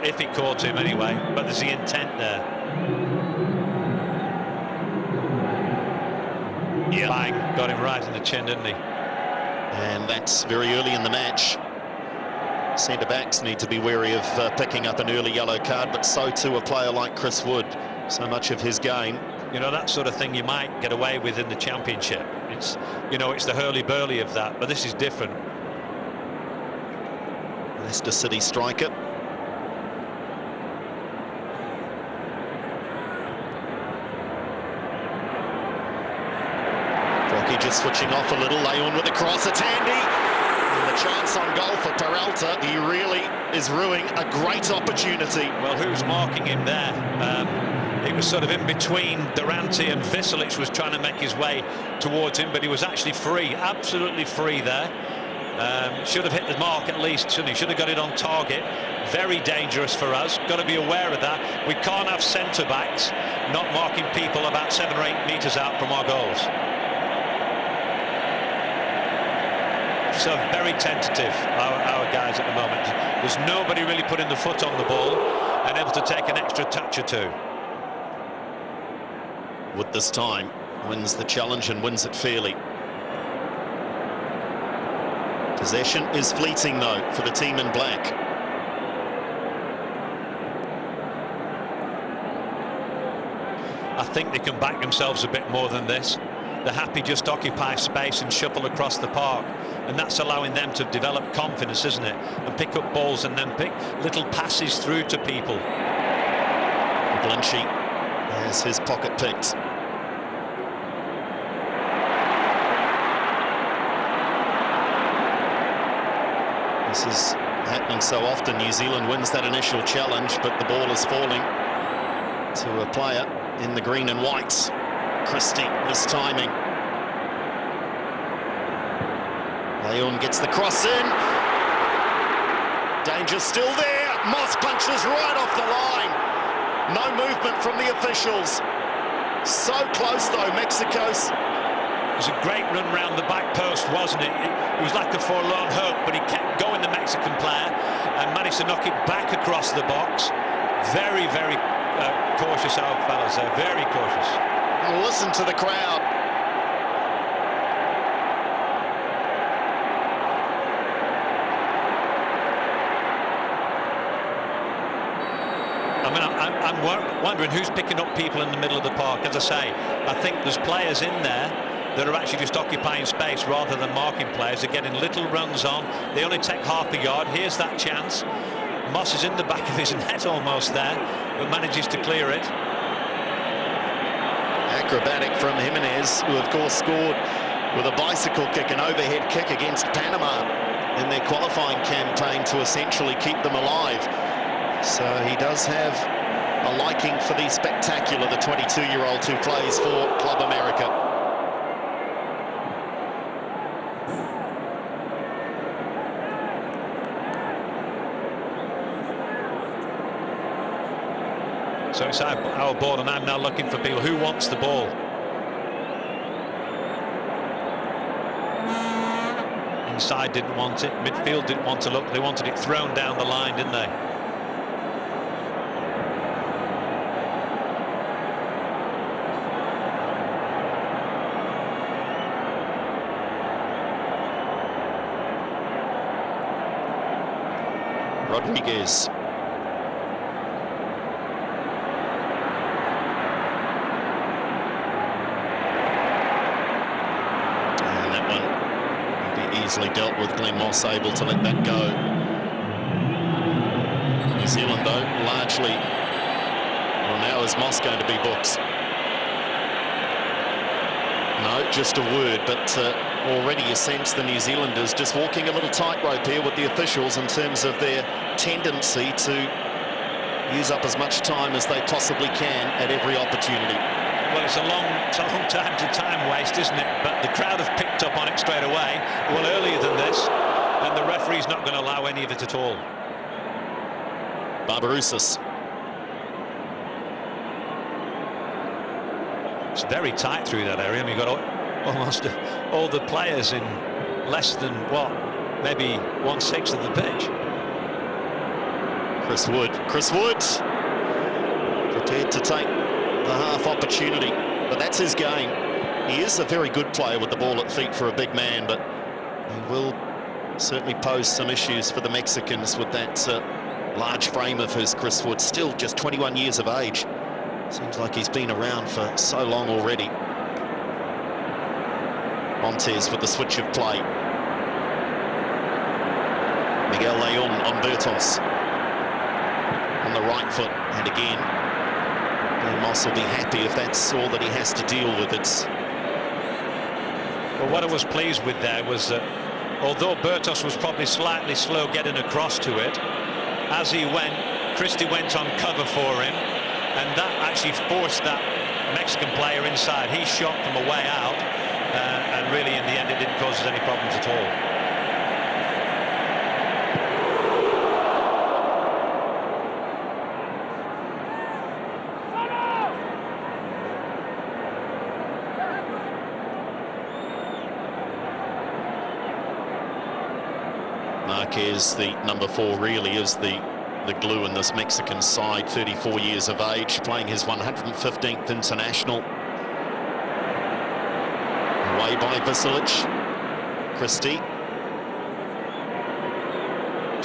If he caught him anyway, but there's the intent there. Yeah. Bang, got him right in the chin, didn't he? And that's very early in the match. Centre-backs need to be wary of picking up an early yellow card, but so too a player like Chris Wood. So much of his game. That sort of thing you might get away with in the Championship. It's, it's the hurly-burly of that, but this is different. Leicester City striker. Just switching off a little, Leon with a cross, it's handy. And the chance on goal for Peralta, he really is ruining a great opportunity. Well, who's marking him there? It was sort of in between. Durante and Veselic was trying to make his way towards him, but he was actually free, absolutely free there. Should have hit the mark at least, shouldn't he? Should have got it on target. Very dangerous for us. Got to be aware of that. We can't have centre-backs not marking people about 7 or 8 metres out from our goals. So very tentative, our guys at the moment. There's nobody really putting the foot on the ball and able to take an extra touch or two. Wood this time wins the challenge and wins it fairly. Possession is fleeting though for the team in black. I think they can back themselves a bit more than this. They're happy just to occupy space and shuffle across the park, and that's allowing them to develop confidence, isn't it, and pick up balls and then pick little passes through to people. Lynchy has his pocket picked. This is happening so often. New Zealand wins that initial challenge, but the ball is falling to a player in the green and white. Christie, mistiming. Leon gets the cross in. Danger still there. Moss punches right off the line. No movement from the officials. So close though, Mexico's. It was a great run round the back post, wasn't it? It was like a forlorn hope, but he kept going, the Mexican player, and managed to knock it back across the box. Very, very cautious, our fellas there, very cautious. And listen to the crowd. I mean, I'm wondering who's picking up people in the middle of the park. As I say, I think there's players in there that are actually just occupying space rather than marking players. They're getting little runs on. They only take half a yard. Here's that chance. Moss is in the back of his net almost there, but manages to clear it. Acrobatic from Jimenez, who of course scored with a bicycle kick, an overhead kick against Panama in their qualifying campaign to essentially keep them alive. So he does have a liking for the spectacular, the 22-year-old who plays for Club America. So it's our ball, and I'm now looking for people. Who wants the ball? Inside didn't want it. Midfield didn't want to look. They wanted it thrown down the line, didn't they? Rodriguez. Easily dealt with. Glenn Moss able to let that go. New Zealand though largely, well, now is Moss going to be booked? No, just a word, but already you sense the New Zealanders just walking a little tightrope here with the officials in terms of their tendency to use up as much time as they possibly can at every opportunity. Well, it's a long time waste, isn't it? But the crowd have picked up on it straight away, well earlier than this, and the referee's not going to allow any of it at all. Barbarouses. It's very tight through that area. I mean, you've got almost all the players in less than, what, maybe 1/6 of the pitch. Chris Wood prepared to take the half opportunity, but that's his game. He is a very good player with the ball at feet for a big man, but he will certainly pose some issues for the Mexicans with that large frame of his. Chris Wood, still just 21 years of age. Seems like he's been around for so long already. Montes with the switch of play. Miguel Leon on Bertos on the right foot, and again Moss will be happy if that's all that he has to deal with. Well, what I was pleased with there was that although Bertos was probably slightly slow getting across to it, as he went, Christie went on cover for him, and that actually forced that Mexican player inside. He shot from a way out, and really in the end it didn't cause us any problems at all. Marquez, the number 4, really is the glue in this Mexican side. 34 years of age, playing his 115th international. Away by Vasilic. Christie.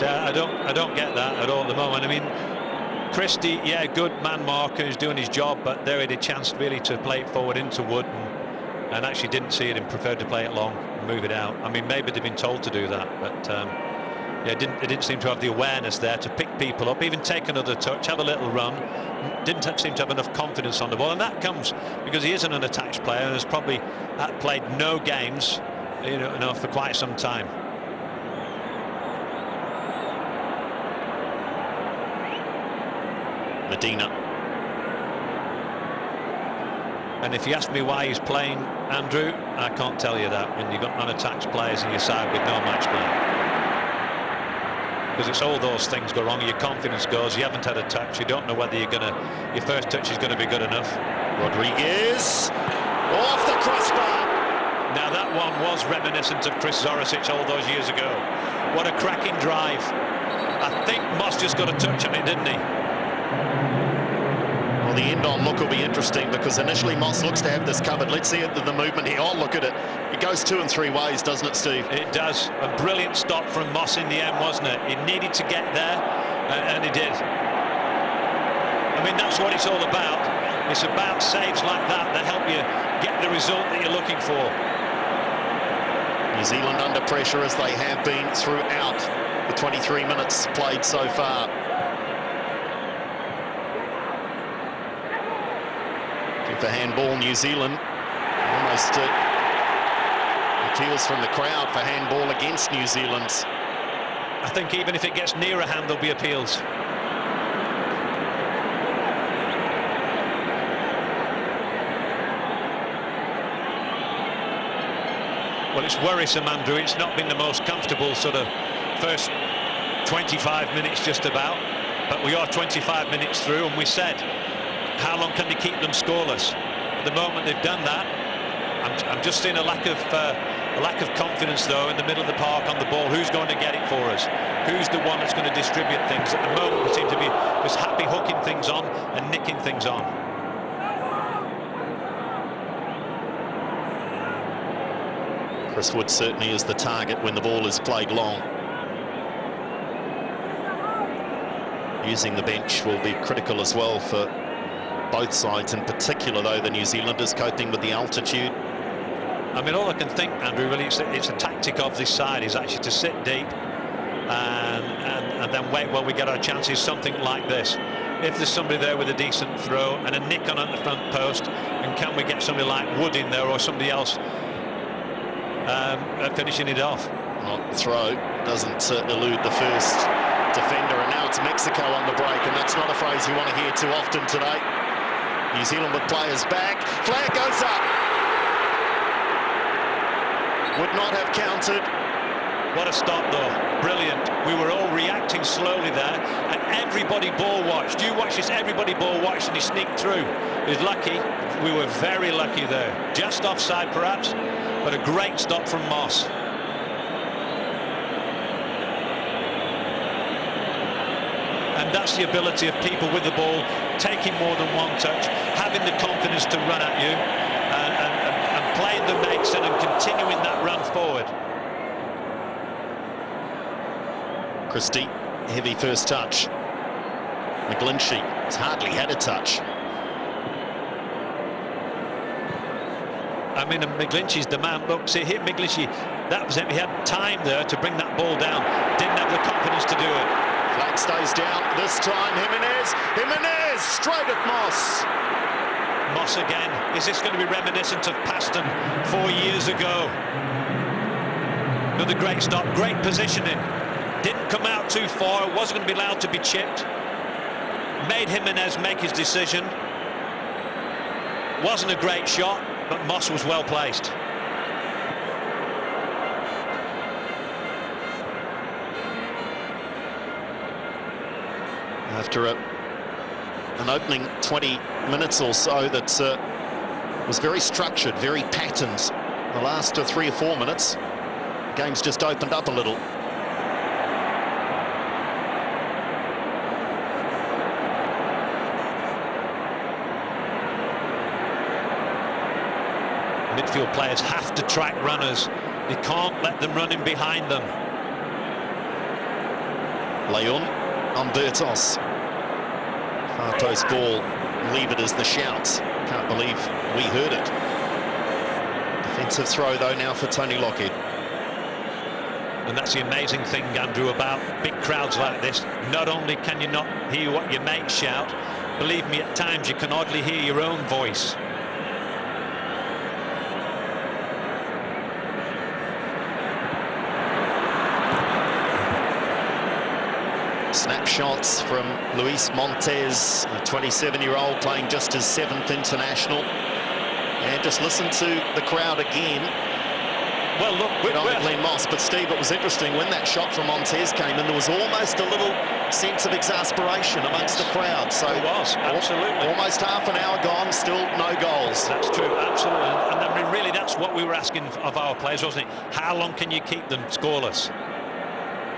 I don't get that at all at the moment. I mean, Christie, yeah, good man marker, who's doing his job, but there he had a chance really to play it forward into Wood, and actually didn't see it and preferred to play it long and move it out. I mean, maybe they've been told to do that, but Yeah, they didn't seem to have the awareness there to pick people up, even take another touch, have a little run. Didn't seem to have enough confidence on the ball, and that comes because he is an unattached player and has probably played no games, for quite some time. Medina. And if you ask me why he's playing, Andrew, I can't tell you that when you've got unattached players in your side with no match play. Because it's all those things go wrong. Your confidence goes. You haven't had a touch. You don't know whether your first touch is going to be good enough. Rodriguez off the crossbar. Now that one was reminiscent of Chris Zoricic all those years ago. What a cracking drive. I think Moss just got a touch on it, didn't he? Well, the end-on look will be interesting because initially Moss looks to have this covered. Let's see the movement here. Oh, look at it. It goes 2 and 3 ways, doesn't it, Steve? It does. A brilliant stop from Moss in the end, wasn't it? He needed to get there, and he did. I mean, that's what it's all about. It's about saves like that help you get the result that you're looking for. New Zealand under pressure as they have been throughout the 23 minutes played so far. For handball, New Zealand almost appeals from the crowd for handball against New Zealand. I think even if it gets near a hand, there'll be appeals. Well, it's worrisome, Andrew. It's not been the most comfortable sort of first 25 minutes just about, but we are 25 minutes through, and we said, how long can they keep them scoreless? At the moment they've done that. I'm just seeing a lack of confidence though in the middle of the park on the ball. Who's going to get it for us? Who's the one that's going to distribute things? At the moment we seem to be just happy hooking things on and nicking things on. Chris Wood certainly is the target when the ball is played long. Using the bench will be critical as well for both sides, in particular though the New Zealanders coping with the altitude. I mean, all I can think, Andrew, really it's a tactic of this side is actually to sit deep and then wait while we get our chances, something like this. If there's somebody there with a decent throw and a nick on at the front post, and can we get somebody like Wood in there or somebody else finishing it off? Well, the throw doesn't elude the first defender, and now it's Mexico on the break, and that's not a phrase you want to hear too often today. New Zealand with players back. Flag goes up. Would not have counted. What a stop though. Brilliant. We were all reacting slowly there, and everybody ball watched. You watched this, everybody ball watched, and he sneaked through. He was lucky. We were very lucky there. Just offside perhaps, but a great stop from Moss. And that's the ability of people with the ball, taking more than one touch, having the confidence to run at you, and playing the makes and continuing that run forward. Christie, heavy first touch. McGlinchey has hardly had a touch. I mean, McGlinchey's the man. Look, see, hit McGlinchey. That was it. He had time there to bring that ball down. Didn't have the confidence to do it. Flag stays down. This time, Jimenez straight at Moss. Moss again. Is this going to be reminiscent of Paston 4 years ago? Another great stop, great positioning. Didn't come out too far, wasn't going to be allowed to be chipped. Made Jimenez make his decision. Wasn't a great shot, but Moss was well placed. After an opening 20 minutes or so that was very structured, very patterned. The last 3 or 4 minutes, the game's just opened up a little. Midfield players have to track runners. They can't let them run in behind them. Leon on Bertos. Far post ball, leave it as the shouts. Can't believe we heard it. Defensive throw though now for Tony Lockhead. And that's the amazing thing, Andrew, about big crowds like this. Not only can you not hear what your mates shout, believe me, at times you can hardly hear your own voice. Snapshots from Luis Montes, a 27-year-old playing just his 7th international. And just listen to the crowd again. Well, look, On the Glenn Moss, but Steve, it was interesting when that shot from Montes came in, there was almost a little sense of exasperation amongst the crowd. So it was, absolutely. Almost half an hour gone, still no goals. That's true, absolutely. And I mean, really, that's what we were asking of our players, wasn't it? How long can you keep them scoreless?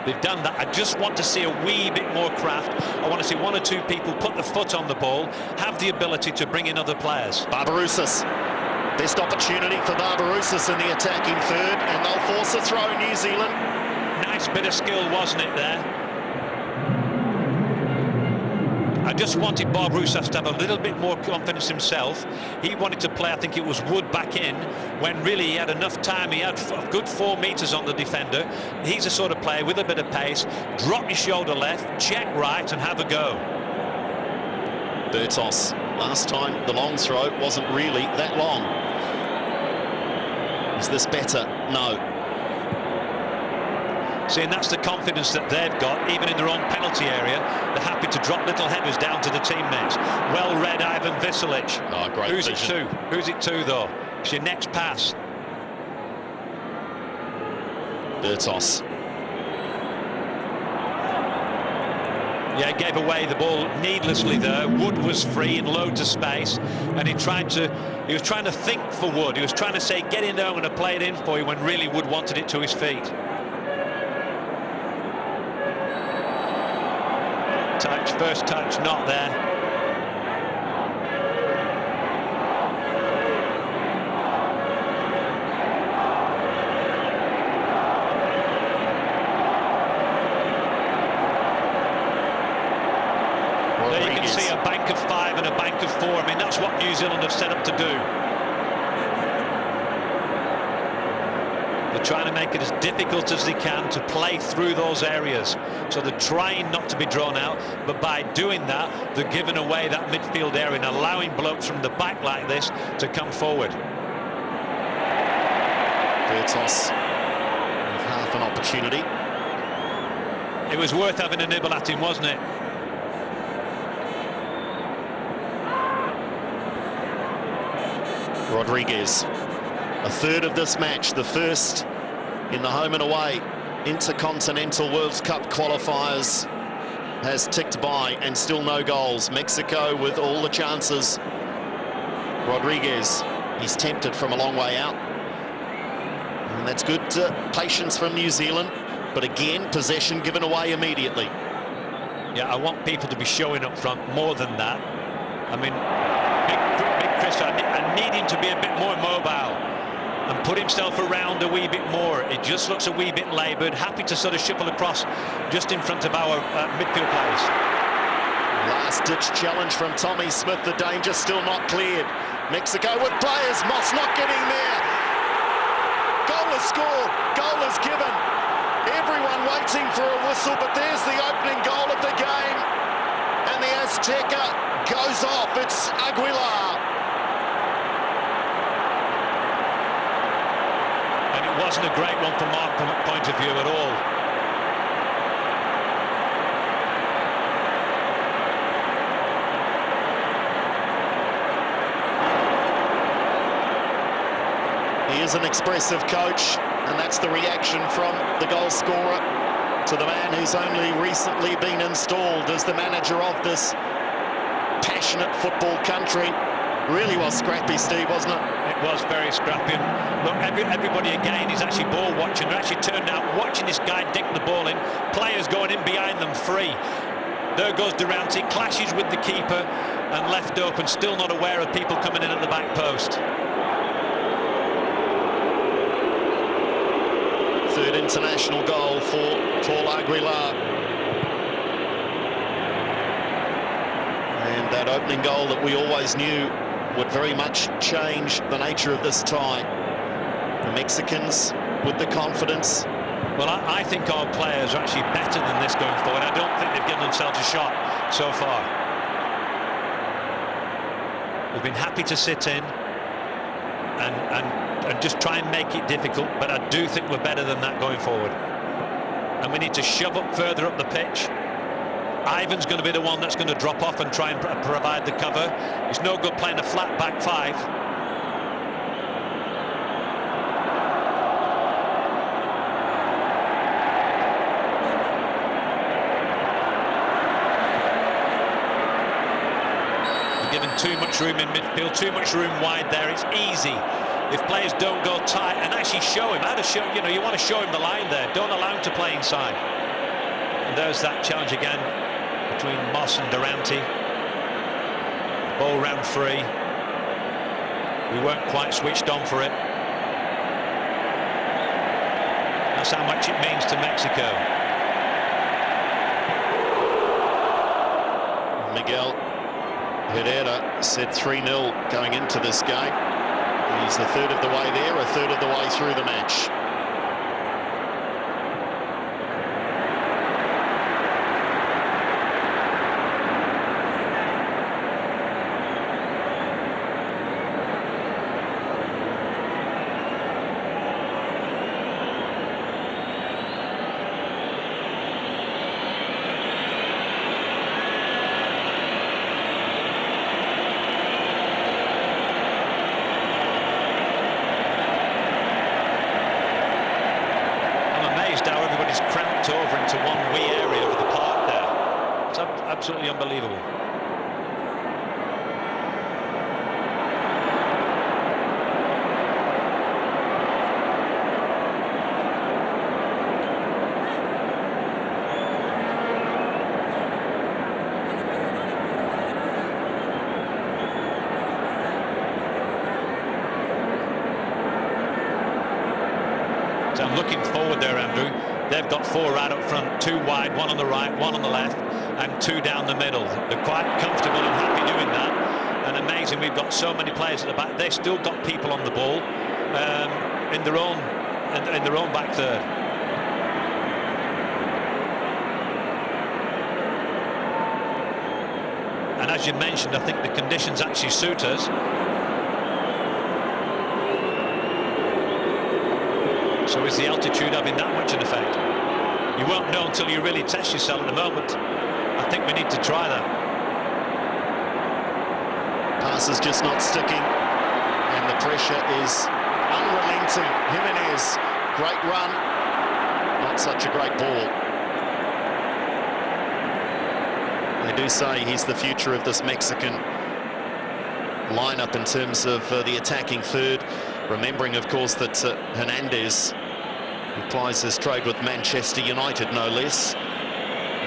They've done that. I just want to see a wee bit more craft. I want to see 1 or 2 people put the foot on the ball, have the ability to bring in other players. Barbarouses. Best opportunity for Barbarouses in the attacking third, and they'll force a throw, New Zealand. Nice bit of skill, wasn't it, there? I just wanted Barbarouses to have a little bit more confidence himself. He wanted to play, I think it was Wood, back in, when really he had enough time. He had a good 4 metres on the defender. He's the sort of player with a bit of pace. Drop your shoulder left, check right, and have a go. Bertos. Last time the long throw wasn't really that long. Is this better? No. See, and that's the confidence that they've got, even in their own penalty area. They're happy to drop little headers down to the teammates. Well read, Ivan Viselic. Oh, great Who's vision. it to? Who's it to, though? It's your next pass. Bertos. Yeah, he gave away the ball needlessly there. Wood was free in loads of space, and he was trying to think for Wood. He was trying to say, get in there, I'm going to play it in for you, when really Wood wanted it to his feet. Touch, first touch, not there. There you can see a bank of 5 and a bank of 4. I mean, that's what New Zealand have set up to do. They're trying to make it as difficult as they can to play through those areas. So they're trying not to be drawn out, but by doing that, they're giving away that midfield area and allowing blokes from the back like this to come forward. Bertos with half an opportunity. It was worth having a nibble at him, wasn't it? Rodriguez, a third of this match, the first in the home and away Intercontinental World Cup qualifiers, has ticked by, and still no goals. Mexico with all the chances. Rodriguez, he's tempted from a long way out. And that's good patience from New Zealand, but again, possession given away immediately. Yeah, I want people to be showing up front more than that. I mean, Big Chris, I need him to be a bit more mobile and put himself around a wee bit more. It just looks a wee bit laboured, happy to sort of shuffle across just in front of our midfield players. Last-ditch challenge from Tommy Smith, the danger still not cleared. Mexico with players, Moss not getting there. Goal is scored, goal is given. Everyone waiting for a whistle, but there's the opening goal of the game. And the Azteca goes off, it's Aguilar. And it wasn't a great one from our point of view at all. He is an expressive coach, and that's the reaction from the goal scorer to the man who's only recently been installed as the manager of this passionate football country. Really was scrappy, Steve, wasn't it? It was very scrappy. Look, everybody again is actually ball watching. They're actually turned out watching this guy dig the ball in. Players going in behind them free. There goes Durante, clashes with the keeper and left open, still not aware of people coming in at the back post. Third international goal for Paul Aguilar. And that opening goal that we always knew would very much change the nature of this tie. The Mexicans with the confidence, Well, I think our players are actually better than this going forward. I don't think they've given themselves a shot so far. We've been happy to sit in and just try and make it difficult, but I do think we're better than that going forward. And we need to shove up further up the pitch. Ivan's going to be the one that's going to drop off and try and provide the cover. It's no good playing a flat back five. You're given too much room in midfield, too much room wide there. It's easy if players don't go tight and actually show him how to show. You know, you want to show him the line there. Don't allow him to play inside. And there's that challenge again between Moss and Durante. Ball round free. We weren't quite switched on for it. That's how much it means to Mexico. Miguel Herrera said 3-0 going into this game. He's a third of the way there, a third of the way through the match. How everybody's cramped over into one wee area of the park there. It's absolutely unbelievable. So I'm looking forward there, Andrew. They've got 4 right up front, 2 wide, 1 on the right, 1 on the left, and 2 down the middle. They're quite comfortable and happy doing that. And amazing, we've got so many players at the back. They've still got people on the ball in their own back third. And as you mentioned, I think the conditions actually suit us. So is the altitude having that much an effect? You won't know until you really test yourself at the moment. I think we need to try that. Pass is just not sticking, and the pressure is unrelenting. Jimenez, great run, not such a great ball. They do say he's the future of this Mexican lineup in terms of the attacking third. Remembering, of course, that Hernandez, who plies his trade with Manchester United, no less,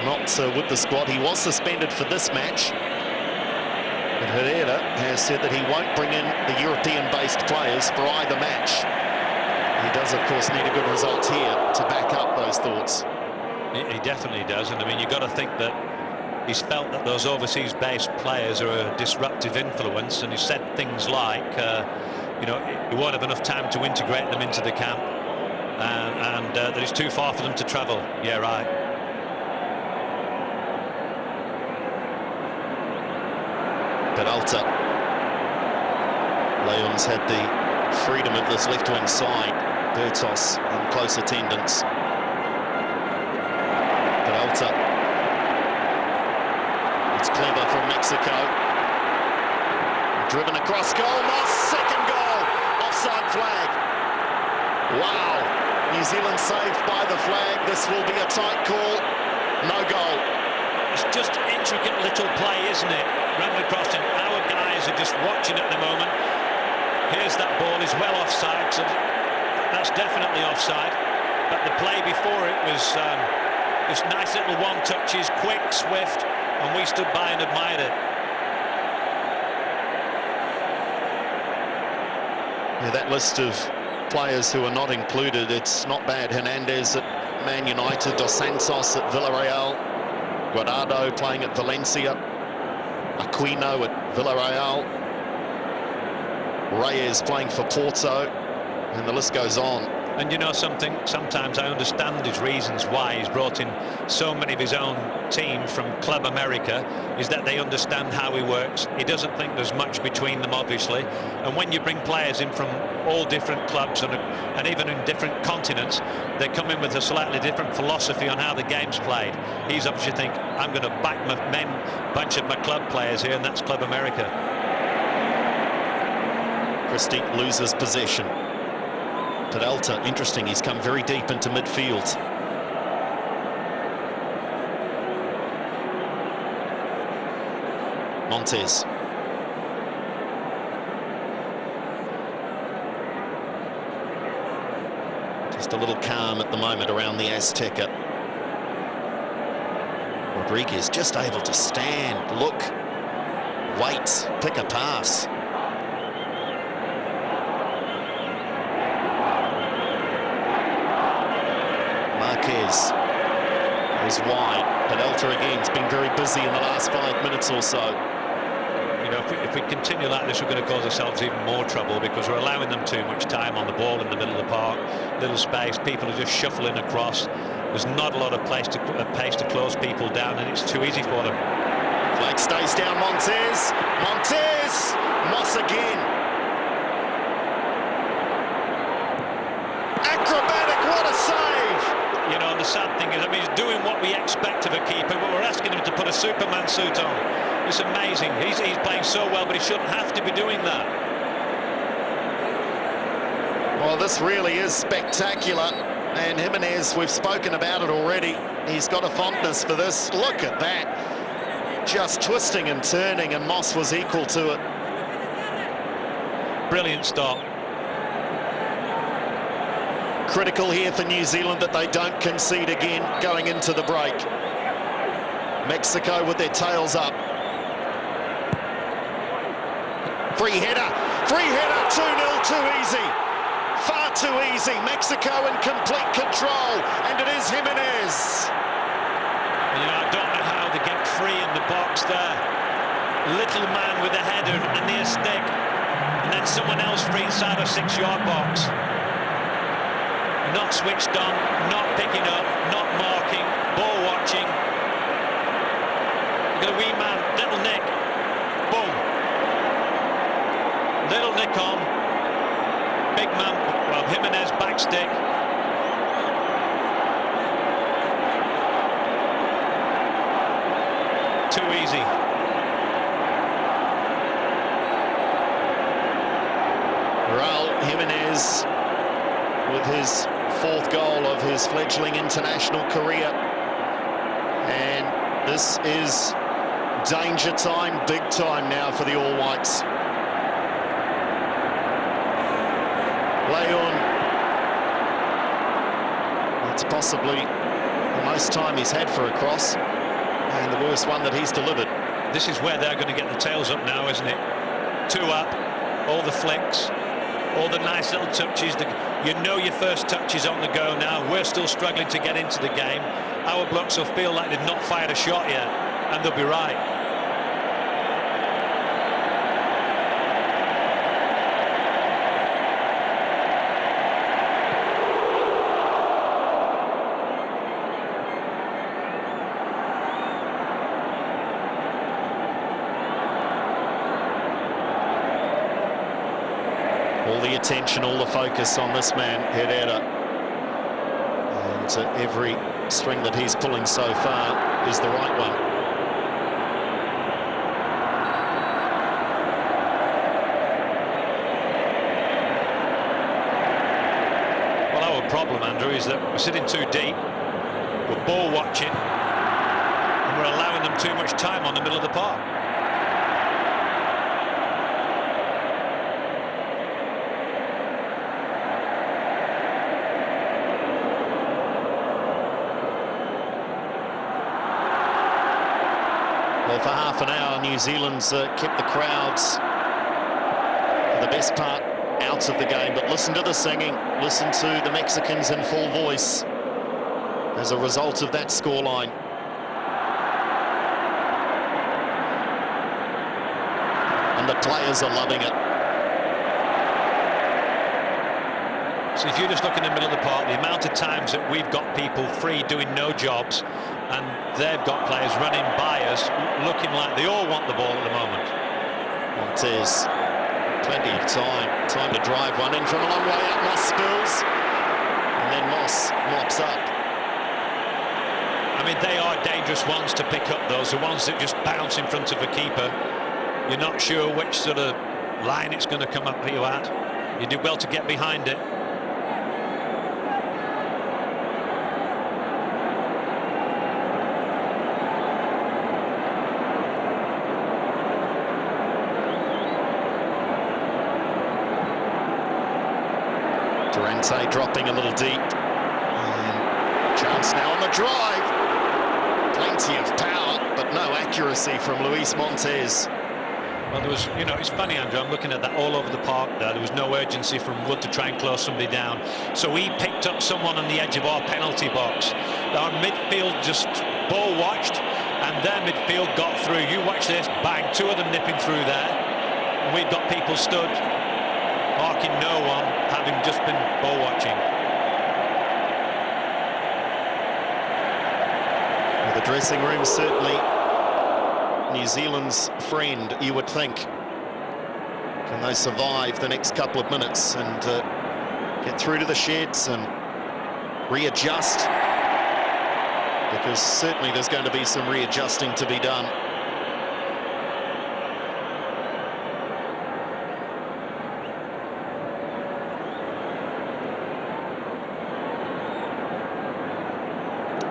not with the squad. He was suspended for this match. But Herrera has said that he won't bring in the European-based players for either match. He does, of course, need a good result here to back up those thoughts. He definitely does. And, I mean, you've got to think that he's felt that those overseas-based players are a disruptive influence, and he said things like, you know, he won't have enough time to integrate them into the camp, and that it's too far for them to travel. Yeah, right. Peralta. Leon's had the freedom of this left-wing side. Bertos in close attendance. Peralta. It's clever from Mexico. Driven across goal. Moss, second goal. Offside flag. Wow. New Zealand saved by the flag. This will be a tight call. No goal. It's just intricate little play, isn't it? Run across, and our guys are just watching at the moment. Here's that ball, is well offside, so that's definitely offside. But the play before it was just nice little one touches, quick, swift, and we stood by and admired it. Yeah, that list of players who are not included, it's not bad. Hernandez at Man United, Dos Santos at Villarreal, Guardado playing at Valencia, Aquino at Villarreal, Reyes playing for Porto, and the list goes on. And you know something, sometimes I understand his reasons why he's brought in so many of his own team from Club America, is that they understand how he works. He doesn't think there's much between them, obviously. And when you bring players in from all different clubs and even in different continents, they come in with a slightly different philosophy on how the game's played. He's obviously think, I'm going to back my bunch of my club players here, and that's Club America. Christie loses possession. Peralta, interesting, he's come very deep into midfield. Montez. Just a little calm at the moment around the Azteca. Rodriguez just able to stand, look, wait, pick a pass. Marquez is wide. Peralta again has been very busy in the last 5 minutes or so. You know, if we continue like this, we're going to cause ourselves even more trouble, because we're allowing them too much time on the ball in the middle of the park. Little space, people are just shuffling across. There's not a lot of pace to close people down, and it's too easy for them. Flag stays down. Montez. Montez. Moss again. Acrobatic. What a save. You know, the sad thing is, I mean, he's doing what we expect of a keeper, but we're asking him to put a Superman suit on. It's amazing. He's playing so well, but he shouldn't have to be doing that. Well, this really is spectacular. And Jimenez, we've spoken about it already. He's got a fondness for this. Look at that. Just twisting and turning, and Moss was equal to it. Brilliant stop. Critical here for New Zealand that they don't concede again going into the break. Mexico with their tails up. Free header, 2-0, too easy. Far too easy. Mexico in complete control, and it is Jimenez. You know, I don't know how they get free in the box there. Little man with a header and near stick, and then someone else free inside a 6-yard box. Not switched on, not picking up, not marking, ball watching. Got a wee man, little Nick. Boom. Little Nick on. Big man, well, Jimenez back stick. Too easy. Raul Jimenez with his 4th goal of his fledgling international career. And this is danger time, big time now for the All Whites. Leon, that's possibly the most time he's had for a cross, and the worst one that he's delivered. This is where they're going to get the tails up now, isn't it? 2 up, all the flicks, all the nice little touches. You know your first touch is on the go now. We're still struggling to get into the game. Our blocks will feel like they've not fired a shot yet, and they'll be right. All the attention, all the focus on this man, Herrera. And every string that he's pulling so far is the right one. Well, our problem, Andrew, is that we're sitting too deep, we're ball watching, and we're allowing them too much time on the middle of the park. Well, for half an hour, New Zealand's kept the crowds, for the best part, out of the game. But listen to the singing. Listen to the Mexicans in full voice as a result of that scoreline. And the players are loving it. So if you just look in the middle of the park, the amount of times that we've got people free doing no jobs, and they've got players running by us looking like they all want the ball at the moment. Montez, plenty of time to drive one in from a long way out. Moss spills, and then Moss mops up. I mean, they are dangerous ones to pick up, those, the ones that just bounce in front of a keeper. You're not sure which sort of line it's going to come up for you at. You do well to get behind it. Durante dropping a little deep. Chance now on the drive. Plenty of power, but no accuracy from Luis Montez. Well, there was, you know, it's funny, Andrew, I'm looking at that all over the park there. There was no urgency from Wood to try and close somebody down. So he picked up someone on the edge of our penalty box. Our midfield just ball watched, and their midfield got through. You watch this, bang, two of them nipping through there. And we've got people stood, marking no one, having just been ball watching. Well, the dressing room certainly New Zealand's friend, you would think. Can they survive the next couple of minutes and get through to the sheds and readjust? Because certainly there's going to be some readjusting to be done.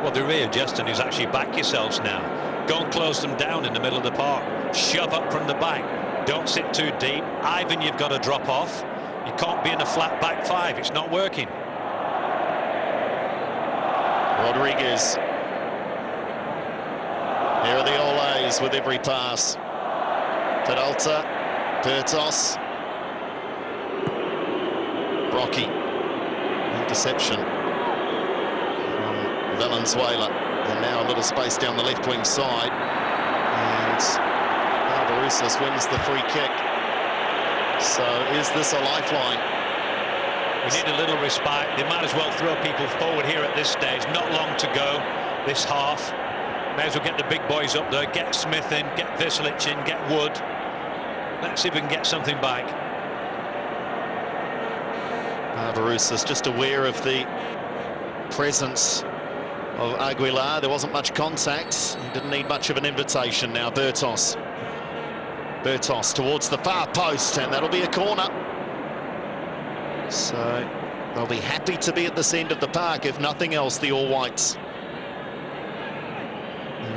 Well, the readjusting is actually back yourselves now. Go and close them down in the middle of the park. Shove up from the back. Don't sit too deep. Ivan, you've got to drop off. You can't be in a flat back five. It's not working. Rodriguez. Here are the Olays with every pass. Peralta, Bertos. Rocky. Interception from Valenzuela. And now a little space down the left wing side. And Barbarouses wins the free kick. So is this a lifeline? We need a little respite. They might as well throw people forward here at this stage. Not long to go this half. May as well get the big boys up there. Get Smith in, get Versalic in, get Wood. Let's see if we can get something back. Barbarouses just aware of the presence of Aguilar. There wasn't much contact. He didn't need much of an invitation. Now Bertos. Bertos towards the far post, and that'll be a corner. So they'll be happy to be at this end of the park, if nothing else, the All Whites.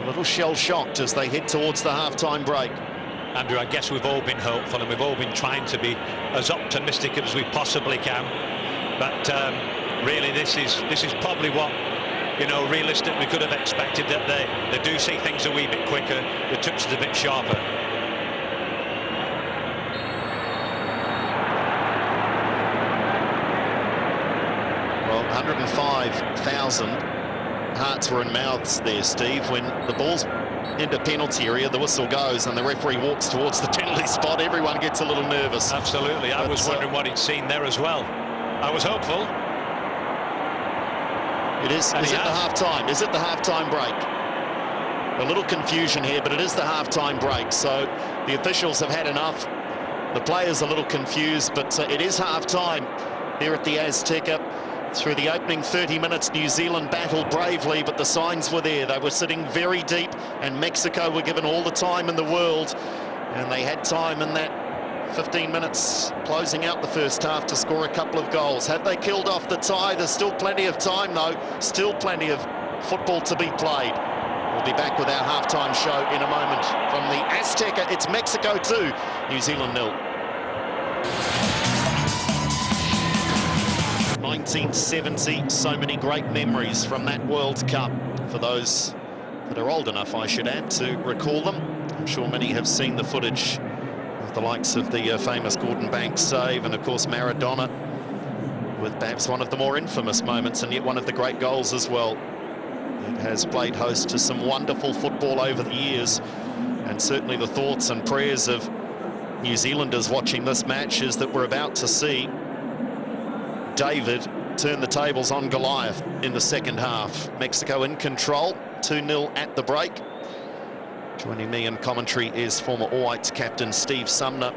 A little shell-shocked as they head towards the half-time break. Andrew, I guess we've all been hopeful, and we've all been trying to be as optimistic as we possibly can. But really, this is probably what, you know, realistic we could have expected, that they do see things a wee bit quicker, the touch is a bit sharper. Well, 105,000 hearts were in mouths there, Steve, when the ball's into penalty area, the whistle goes and the referee walks towards the penalty spot. Everyone gets a little nervous. Absolutely. I was wondering what he'd seen there as well. I was hopeful. It is it the half-time? Is it the half-time break? A little confusion here, but it is the half-time break, so the officials have had enough. The players are a little confused, but it is half-time here at the Azteca. Through the opening 30 minutes, New Zealand battled bravely, but the signs were there. They were sitting very deep, and Mexico were given all the time in the world, and they had time in that 15 minutes closing out the first half to score a couple of goals. Have they killed off the tie? There's still plenty of time, though. Still plenty of football to be played. We'll be back with our halftime show in a moment. From the Azteca, it's Mexico 2, New Zealand 0. 1970, so many great memories from that World Cup. For those that are old enough, I should add, to recall them. I'm sure many have seen the footage of the likes of the famous Gordon Banks save, and of course Maradona, with perhaps one of the more infamous moments and yet one of the great goals as well. It has played host to some wonderful football over the years, and certainly the thoughts and prayers of New Zealanders watching this match is that we're about to see David turn the tables on Goliath in the second half. Mexico in control, 2-0 at the break. Joining me in commentary is former All Whites captain Steve Sumner.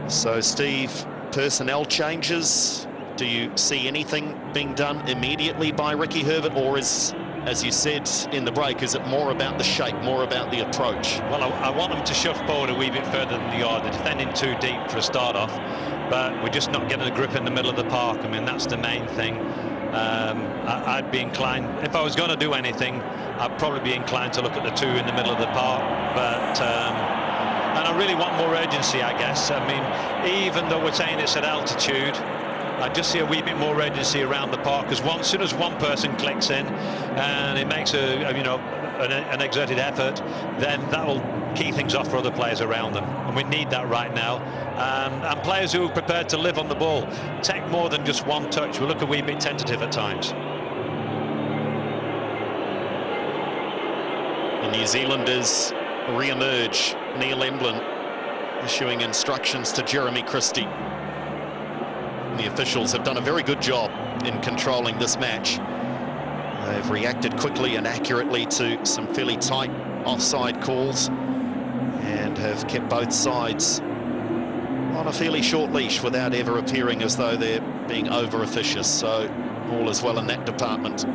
So Steve, personnel changes, do you see anything being done immediately by Ricky Herbert, or is, as you said in the break, is it more about the shape, more about the approach? Well, I want them to shove forward a wee bit further than they are. They're defending too deep for a start off, but we're just not getting a grip in the middle of the park. I mean, that's the main thing. I'd be inclined, if I was going to do anything, I'd probably be inclined to look at the two in the middle of the park, but and I really want more urgency, I guess. I mean, even though we're saying it's at altitude, I just see a wee bit more urgency around the park, because as soon as one person clicks in and it makes an exerted effort, then that will key things off for other players around them, and we need that right now. And players who are prepared to live on the ball, take more than just one touch. We look a wee bit tentative at times. The New Zealanders re-emerge. Neil Emblin issuing instructions to Jeremy Christie. The officials have done a very good job in controlling this match. They've reacted quickly and accurately to some fairly tight offside calls and have kept both sides on a fairly short leash without ever appearing as though they're being over-officious. So all is well in that department.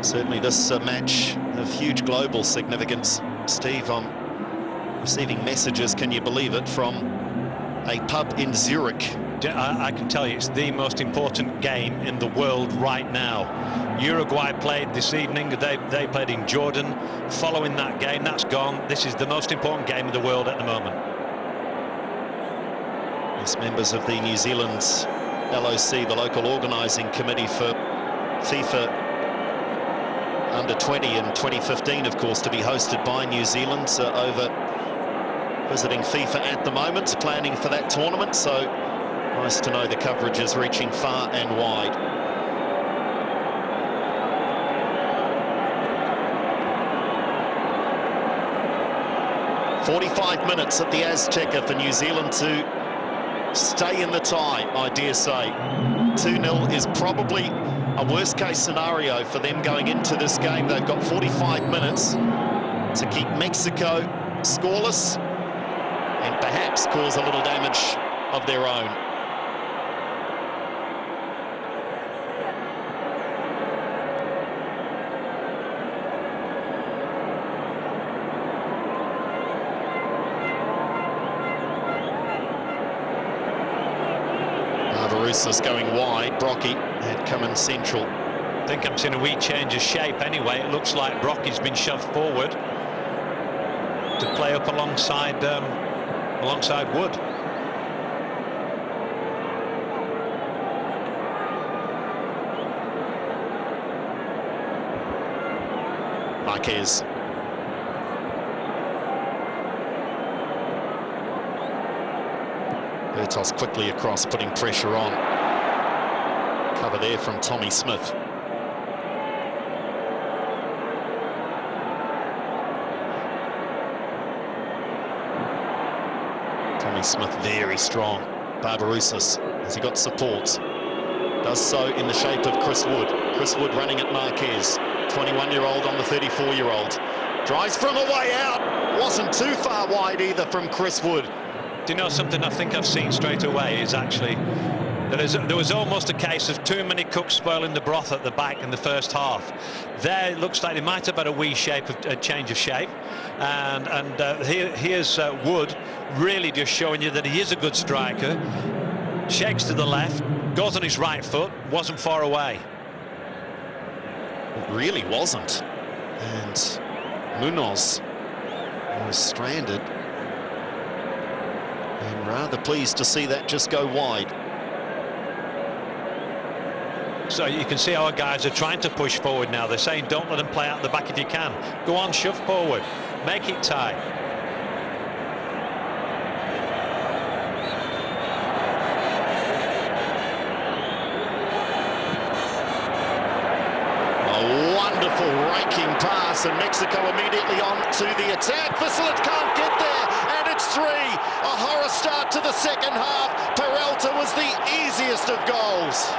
Certainly this match of huge global significance. Steve, receiving messages, can you believe it, from a pub in Zurich. I can tell you it's the most important game in the world right now. Uruguay played this evening, they played in Jordan. Following that game, that's gone. This is the most important game in the world at the moment. As members of the New Zealand LOC, the local organising committee for FIFA Under 20 in 2015, of course, to be hosted by New Zealand, over visiting FIFA at the moment, planning for that tournament. So nice to know the coverage is reaching far and wide. "45 minutes at the Azteca for New Zealand to stay in the tie, I dare say. 2-0 is probably a worst-case scenario for them going into this game. They've got 45 minutes to keep Mexico scoreless and perhaps cause a little damage of their own. Barbarossa's going wide. Brocky had come in central. I think I'm seeing a wee change of shape anyway. It looks like Brocky's been shoved forward to play up alongside Wood. Marquez. Bertos quickly across, putting pressure on. Cover there from Tommy Smith. Tommy Smith very strong. Barbarossa, has he got support? Does so in the shape of Chris Wood. Chris Wood running at Marquez. 21-year-old on the 34-year-old. Drives from a way out. Wasn't too far wide either from Chris Wood. Do you know something I think I've seen straight away is actually there was almost a case of too many cooks spoiling the broth at the back in the first half. There it looks like they might have had a change of shape, and here's Wood really just showing you that he is a good striker. Shakes to the left, goes on his right foot, wasn't far away. It really wasn't, and Munoz was stranded. And rather pleased to see that just go wide. So you can see our guys are trying to push forward now. They're saying don't let them play out the back if you can. Go on, shove forward, make it tight. A wonderful raking pass, and Mexico immediately on to the attack. Vasilek can't get there, and it's three. A horror start to the second half. Peralta was the easiest of goals.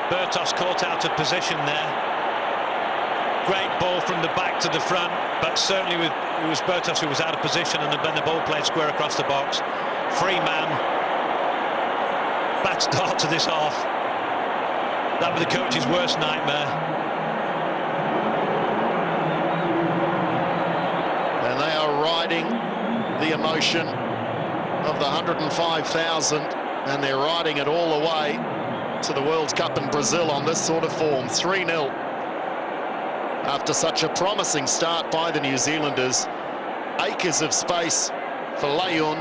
Bertos caught out of position there. Great ball from the back to the front, but certainly it was Bertos who was out of position, and then the ball played square across the box. Free man. Bad start to this half. That was the coach's worst nightmare. And they are riding the emotion of the 105,000, and they're riding it all the way to the World Cup in Brazil on this sort of form. 3-0 after such a promising start by the New Zealanders. Acres of space for Leon,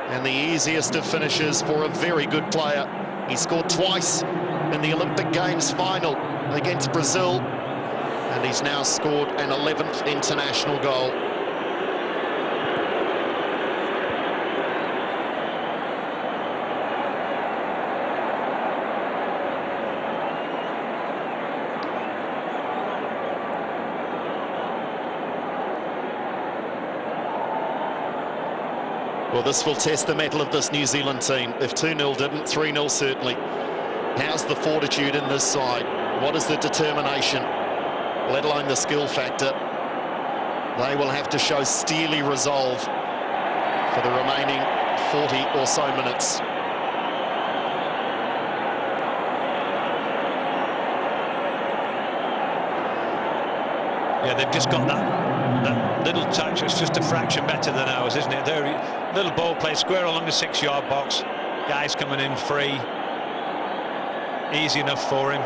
and the easiest of finishes for a very good player. He scored twice in the Olympic Games final against Brazil, and he's now scored an 11th international goal. Well, this will test the mettle of this New Zealand team. If 2-0 didn't, 3-0 certainly. How's the fortitude in this side? What is the determination, let alone the skill factor? They will have to show steely resolve for the remaining 40 or so minutes. Yeah, they've just got that little touch. It's just a fraction better than ours, isn't it? Their little ball played square along the 6-yard box. Guys coming in free. Easy enough for him.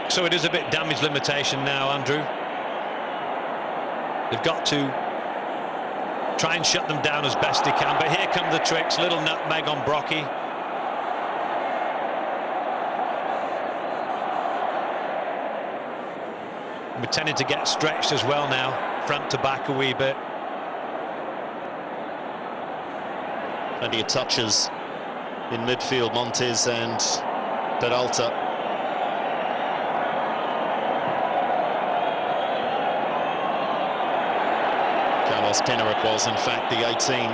So it is a bit damage limitation now, Andrew. They've got to try and shut them down as best they can, but here come the tricks. Little nutmeg on Brocky. We're tending to get stretched as well now, front to back a wee bit. Plenty of touches in midfield, Montes and Peralta. Carlos Penerick was, in fact, the 18.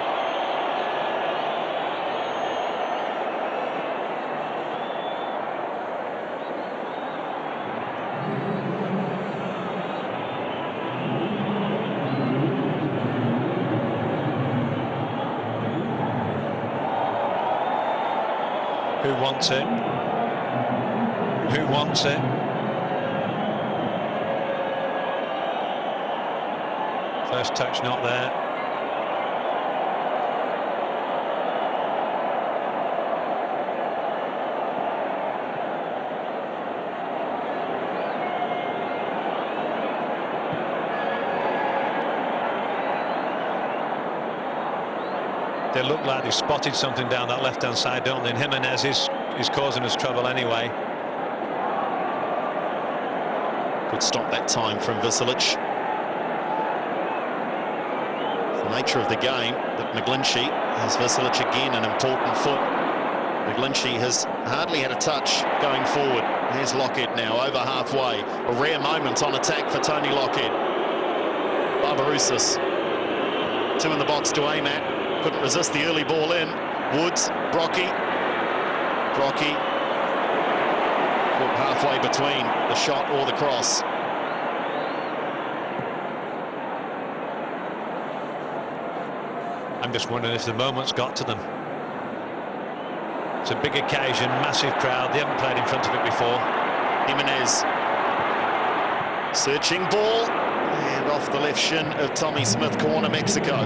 Who wants it? Who wants it? First touch not there. They look like they've spotted something down that left-hand side, don't they? And Jimenez is causing us trouble anyway. Good stop that time from Veselic. Nature of the game that McGlinchey has Veselic again, an important foot. McGlinchey has hardly had a touch going forward. Here's Lockhead now, over halfway. A rare moment on attack for Tony Lockhead. Barbarouses. Two in the box to aim at. Couldn't resist the early ball in. Woods, Brocky. Brocky caught halfway between the shot or the cross. I'm just wondering if the moment's got to them. It's a big occasion, massive crowd. They haven't played in front of it before. Jimenez. Searching ball. And off the left shin of Tommy Smith, corner Mexico.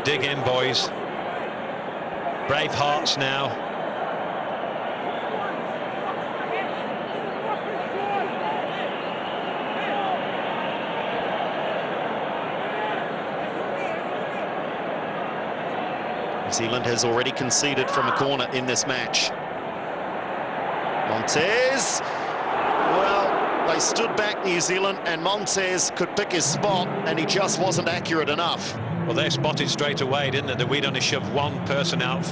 Dig in, boys. Brave hearts now. New Zealand has already conceded from a corner in this match. Montez. Well, they stood back, New Zealand, and Montez could pick his spot, and he just wasn't accurate enough. Well, they spotted straight away, didn't they, that we'd only shoved one person out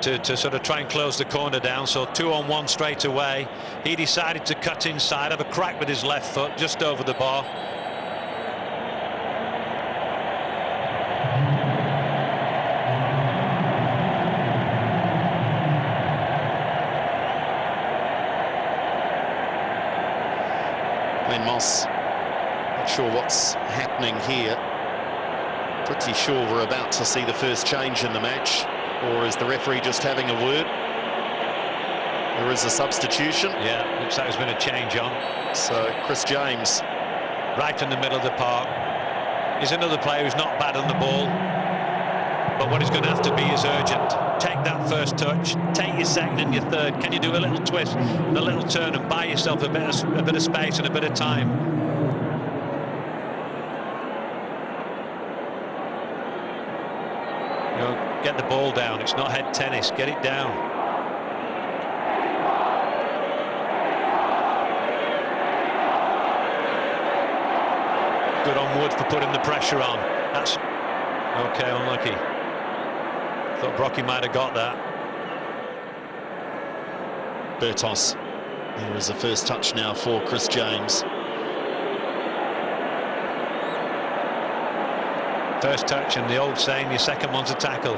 to sort of try and close the corner down, so 2-on-1 straight away. He decided to cut inside, have a crack with his left foot just over the bar. Glenn Moss, not sure what's happening here. Pretty sure we're about to see the first change in the match, or is the referee just having a word? There is a substitution. Yeah, looks like there's been a change on. So Chris James, right in the middle of the park. He's another player who's not bad on the ball, but what he's going to have to be is urgent. Take that first touch, take your second and your third. Can you do a little twist and a little turn and buy yourself a bit of space and a bit of time? You know, get the ball down. It's not head tennis. Get it down. Good on Wood for putting the pressure on. That's okay, unlucky. Thought Brocky might have got that. Bertos. There is the first touch now for Chris James. First touch, and the old saying, your second one's a tackle.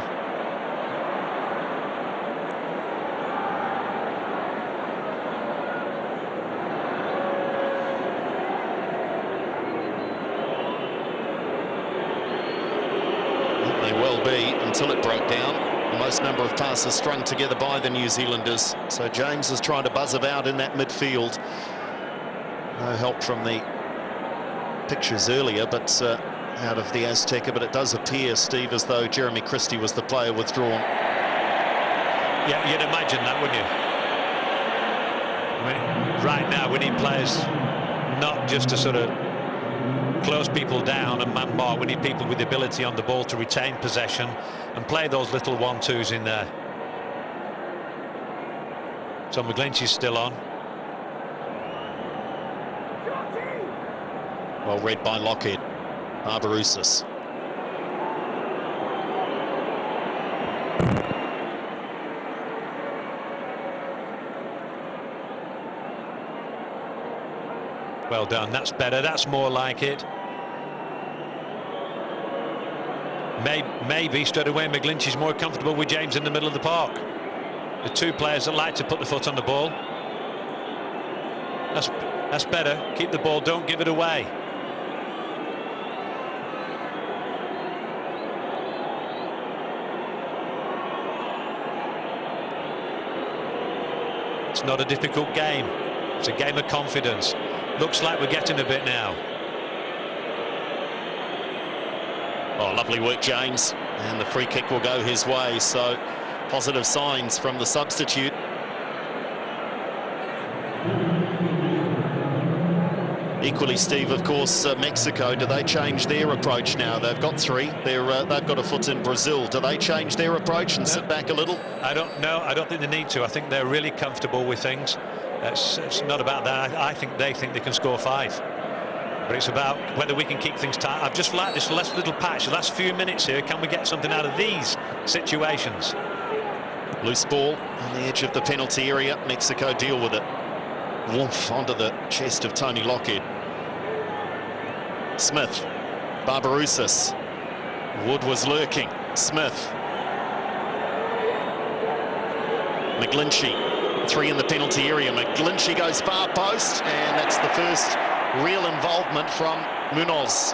May well be, until it broke down. The most number of passes strung together by the New Zealanders. So James is trying to buzz about in that midfield. No help from the pictures earlier, but out of the Azteca, but it does appear, Steve, as though Jeremy Christie was the player withdrawn. Yeah, you'd imagine that, wouldn't you? I mean, right now we need players not just to sort of close people down and man bar. We need people with the ability on the ball to retain possession and play those little 1-2s in there. So McGlinchey's still on. Well read by Lockheed. Barbarouses. Well done, that's better, that's more like it. Maybe straight away McGlinchey's more comfortable with James in the middle of the park. The two players that like to put the foot on the ball. That's better, keep the ball, don't give it away. It's not a difficult game. It's a game of confidence. Looks like we're getting a bit now. Oh, lovely work, James. And the free kick will go his way. So positive signs from the substitute. Equally, Steve, of course, Mexico, do they change their approach now? They've got three. They've got a foot in Brazil. Do they change their approach and sit back a little? I don't know. I don't think they need to. I think they're really comfortable with things. It's not about that. I think they can score 5. But it's about whether we can keep things tight. I've just liked this last little patch, the last few minutes here. Can we get something out of these situations? Loose ball on the edge of the penalty area. Mexico deal with it. Woof onto the chest of Tony Lockheed. Smith. Barbarouses. Wood was lurking. Smith. McGlinchey. 3 in the penalty area. McGlinchey goes far post, and that's the first real involvement from Munoz.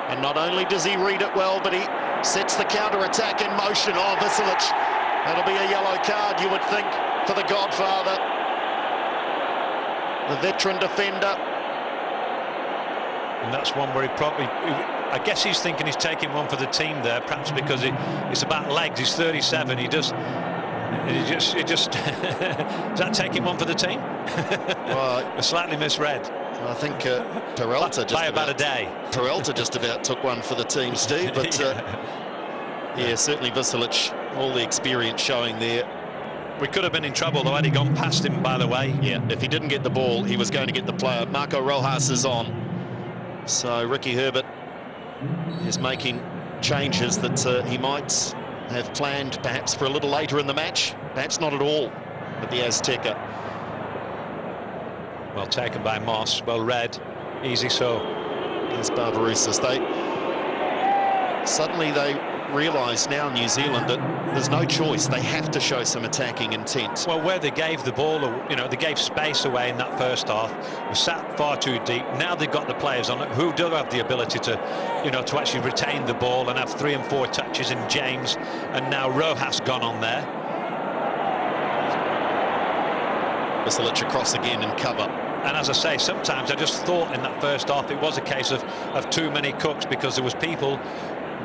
And not only does he read it well, but he sets the counter-attack in motion. Oh, Visilic. That'll be a yellow card, you would think, for the Godfather. The veteran defender. And that's one where he probably, I guess he's thinking he's taking one for the team there, perhaps because it's about legs. He's 37. He just is that taking one for the team? Well, slightly misread. I think Peralta just about a day. Peralta just about took one for the team, Steve. But yeah, certainly Visilic, all the experience showing there. We could have been in trouble, though, had he gone past him, by the way. Yeah, if he didn't get the ball, he was going to get the player. Marco Rojas is on. So Ricky Herbert is making changes that he might have planned perhaps for a little later in the match. Perhaps not at all at the Azteca. Well taken by Moss, well read, easy so. There's Barbarouses. Suddenly they realise now, New Zealand, that there's no choice. They have to show some attacking intent. Well, where they gave the ball, you know, they gave space away in that first half, was sat far too deep. Now they've got the players on it who do have the ability to, you know, to actually retain the ball and have 3 and 4 touches in James, and now Rojas gone on there. Vasilic across again in cover. And as I say, sometimes I just thought in that first half it was a case of too many cooks, because there was people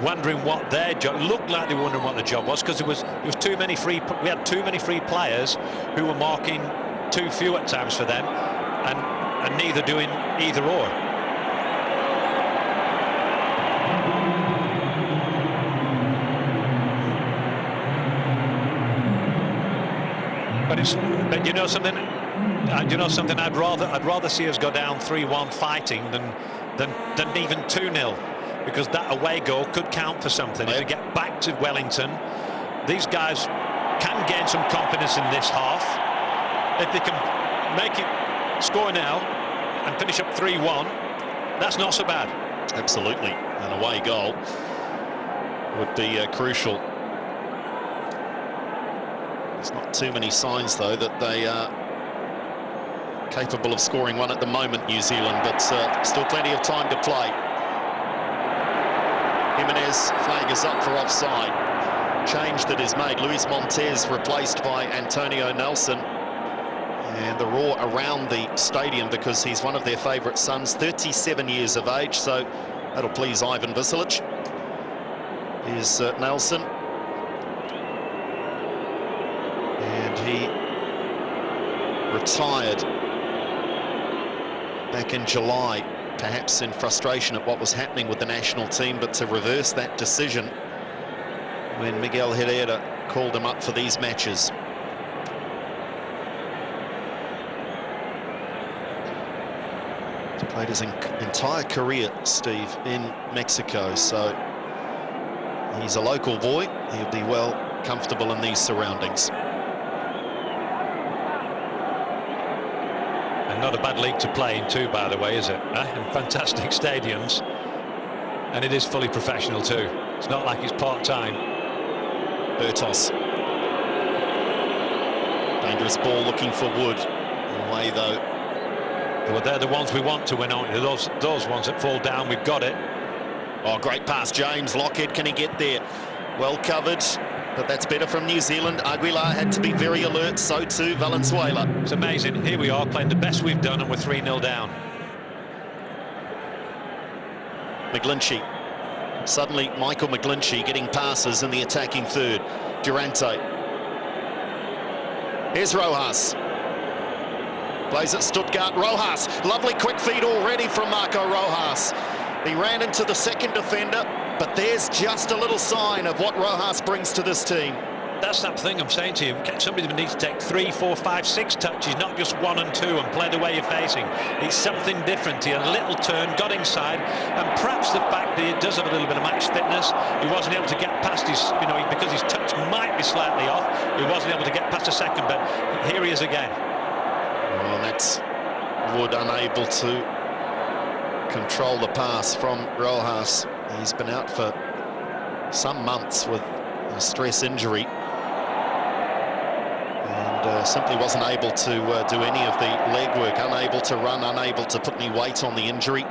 wondering what their job looked like. They were wondering what the job was, because there was too many free. We had too many free players who were marking too few at times for them, and neither doing either or. But you know something. You know something. I'd rather see us go down 3-1 fighting than even 2-0, because that away goal could count for something. If we get back to Wellington, these guys can gain some confidence in this half. If they can make it score now and finish up 3-1, that's not so bad. Absolutely, an away goal would be crucial. There's not too many signs, though, that they are capable of scoring one at the moment, New Zealand, but still plenty of time to play. Jimenez flag is up for offside. Change that is made. Luis Montez replaced by Antonio Nelson. And the roar around the stadium, because he's one of their favourite sons, 37 years of age, so that'll please Ivan Vasilic. Is Nelson. And he retired back in July, perhaps in frustration at what was happening with the national team, but to reverse that decision when Miguel Herrera called him up for these matches. He played his entire career, Steve, in Mexico, so he's a local boy. He'll be well comfortable in these surroundings. And not a bad league to play in too, by the way, is it? And fantastic stadiums, and it is fully professional too. It's not like it's part-time. Bertos. Dangerous ball looking for Wood. Away though. Well, they're the ones we want to win, aren't they? Those ones that fall down, we've got it. Oh, great pass, James. Lockhead, can he get there? Well covered, but that's better from New Zealand. Aguilar had to be very alert, so too Valenzuela. It's amazing. Here we are playing the best we've done, and we're 3-0 down. McGlinchey. Suddenly, Michael McGlinchey getting passes in the attacking third. Durante. Here's Rojas. Plays at Stuttgart. Rojas. Lovely quick feed already from Marco Rojas. He ran into the second defender, but there's just a little sign of what Rojas brings to this team. That's that thing I'm saying to you. Somebody needs to take 3, 4, 5, 6 touches, not just 1 and 2, and play the way you're facing. It's something different. He had a little turn, got inside, and perhaps the fact that he does have a little bit of match fitness, he wasn't able to get past his, you know, because his touch might be slightly off, he wasn't able to get past a second, but here he is again. Well, that's Wood unable to control the pass from Rojas. He's been out for some months with a stress injury, and simply wasn't able to do any of the leg work, unable to run, unable to put any weight on the injury.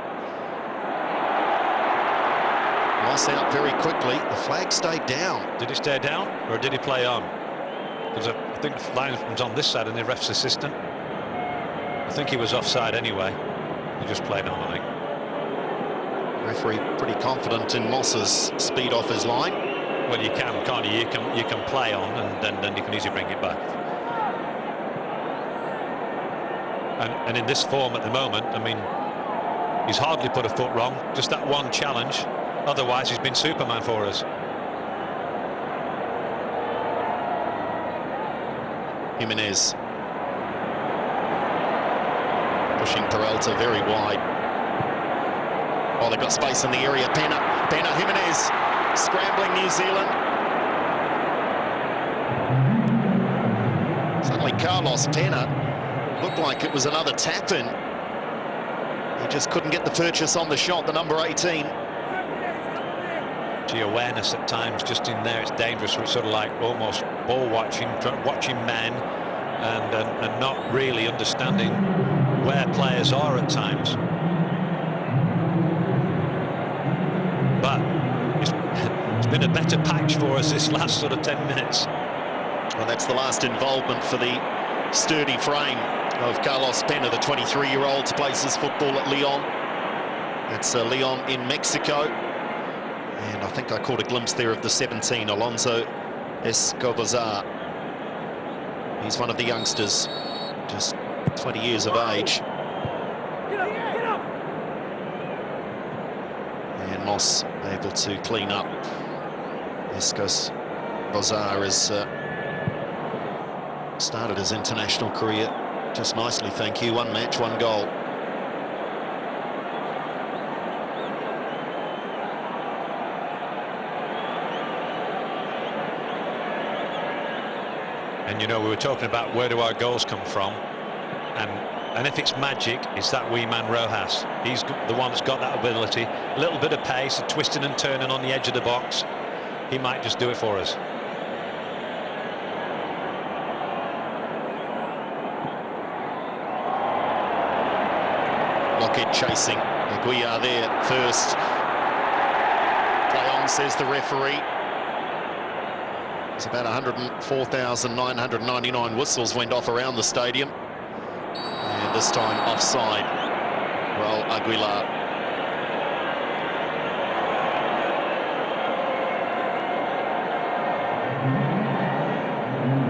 Nice out very quickly. The flag stayed down. Did he stay down, or did he play on? Because I think the linesman's on this side and the ref's assistant. I think he was offside anyway. He just played on, I think. Referee pretty confident in Moss's speed off his line. Well, you can, can't you? You can play on, and then you can easily bring it back. And in this form at the moment, I mean, he's hardly put a foot wrong. Just that one challenge. Otherwise, he's been Superman for us. Jimenez. Pushing Peralta very wide. Oh, they've got space in the area. Pena, Jimenez, scrambling New Zealand. Suddenly Carlos Pena looked like it was another tap-in. He just couldn't get the purchase on the shot, the number 18. Gee, awareness at times just in there, it's dangerous. It's sort of like almost ball watching, watching men and not really understanding where players are at times. But it's been a better patch for us this last sort of 10 minutes. Well, that's the last involvement for the sturdy frame of Carlos Pena, the 23-year-old, plays his football at Leon. That's Leon in Mexico. And I think I caught a glimpse there of the 17, Alonso Escobar. He's one of the youngsters, just 20 years of age. And Moss able to clean up. Escobar has started his international career just nicely, thank you. 1 match, 1 goal. And you know, we were talking about where do our goals come from, and if it's magic, it's that wee man Rojas. He's the one that's got that ability, a little bit of pace, a twisting and turning on the edge of the box. He might just do it for us. Lockheed chasing. Aguiar there first. Play on, says the referee. It's about 104,999 whistles went off around the stadium. And this time offside. Well, Aguilar.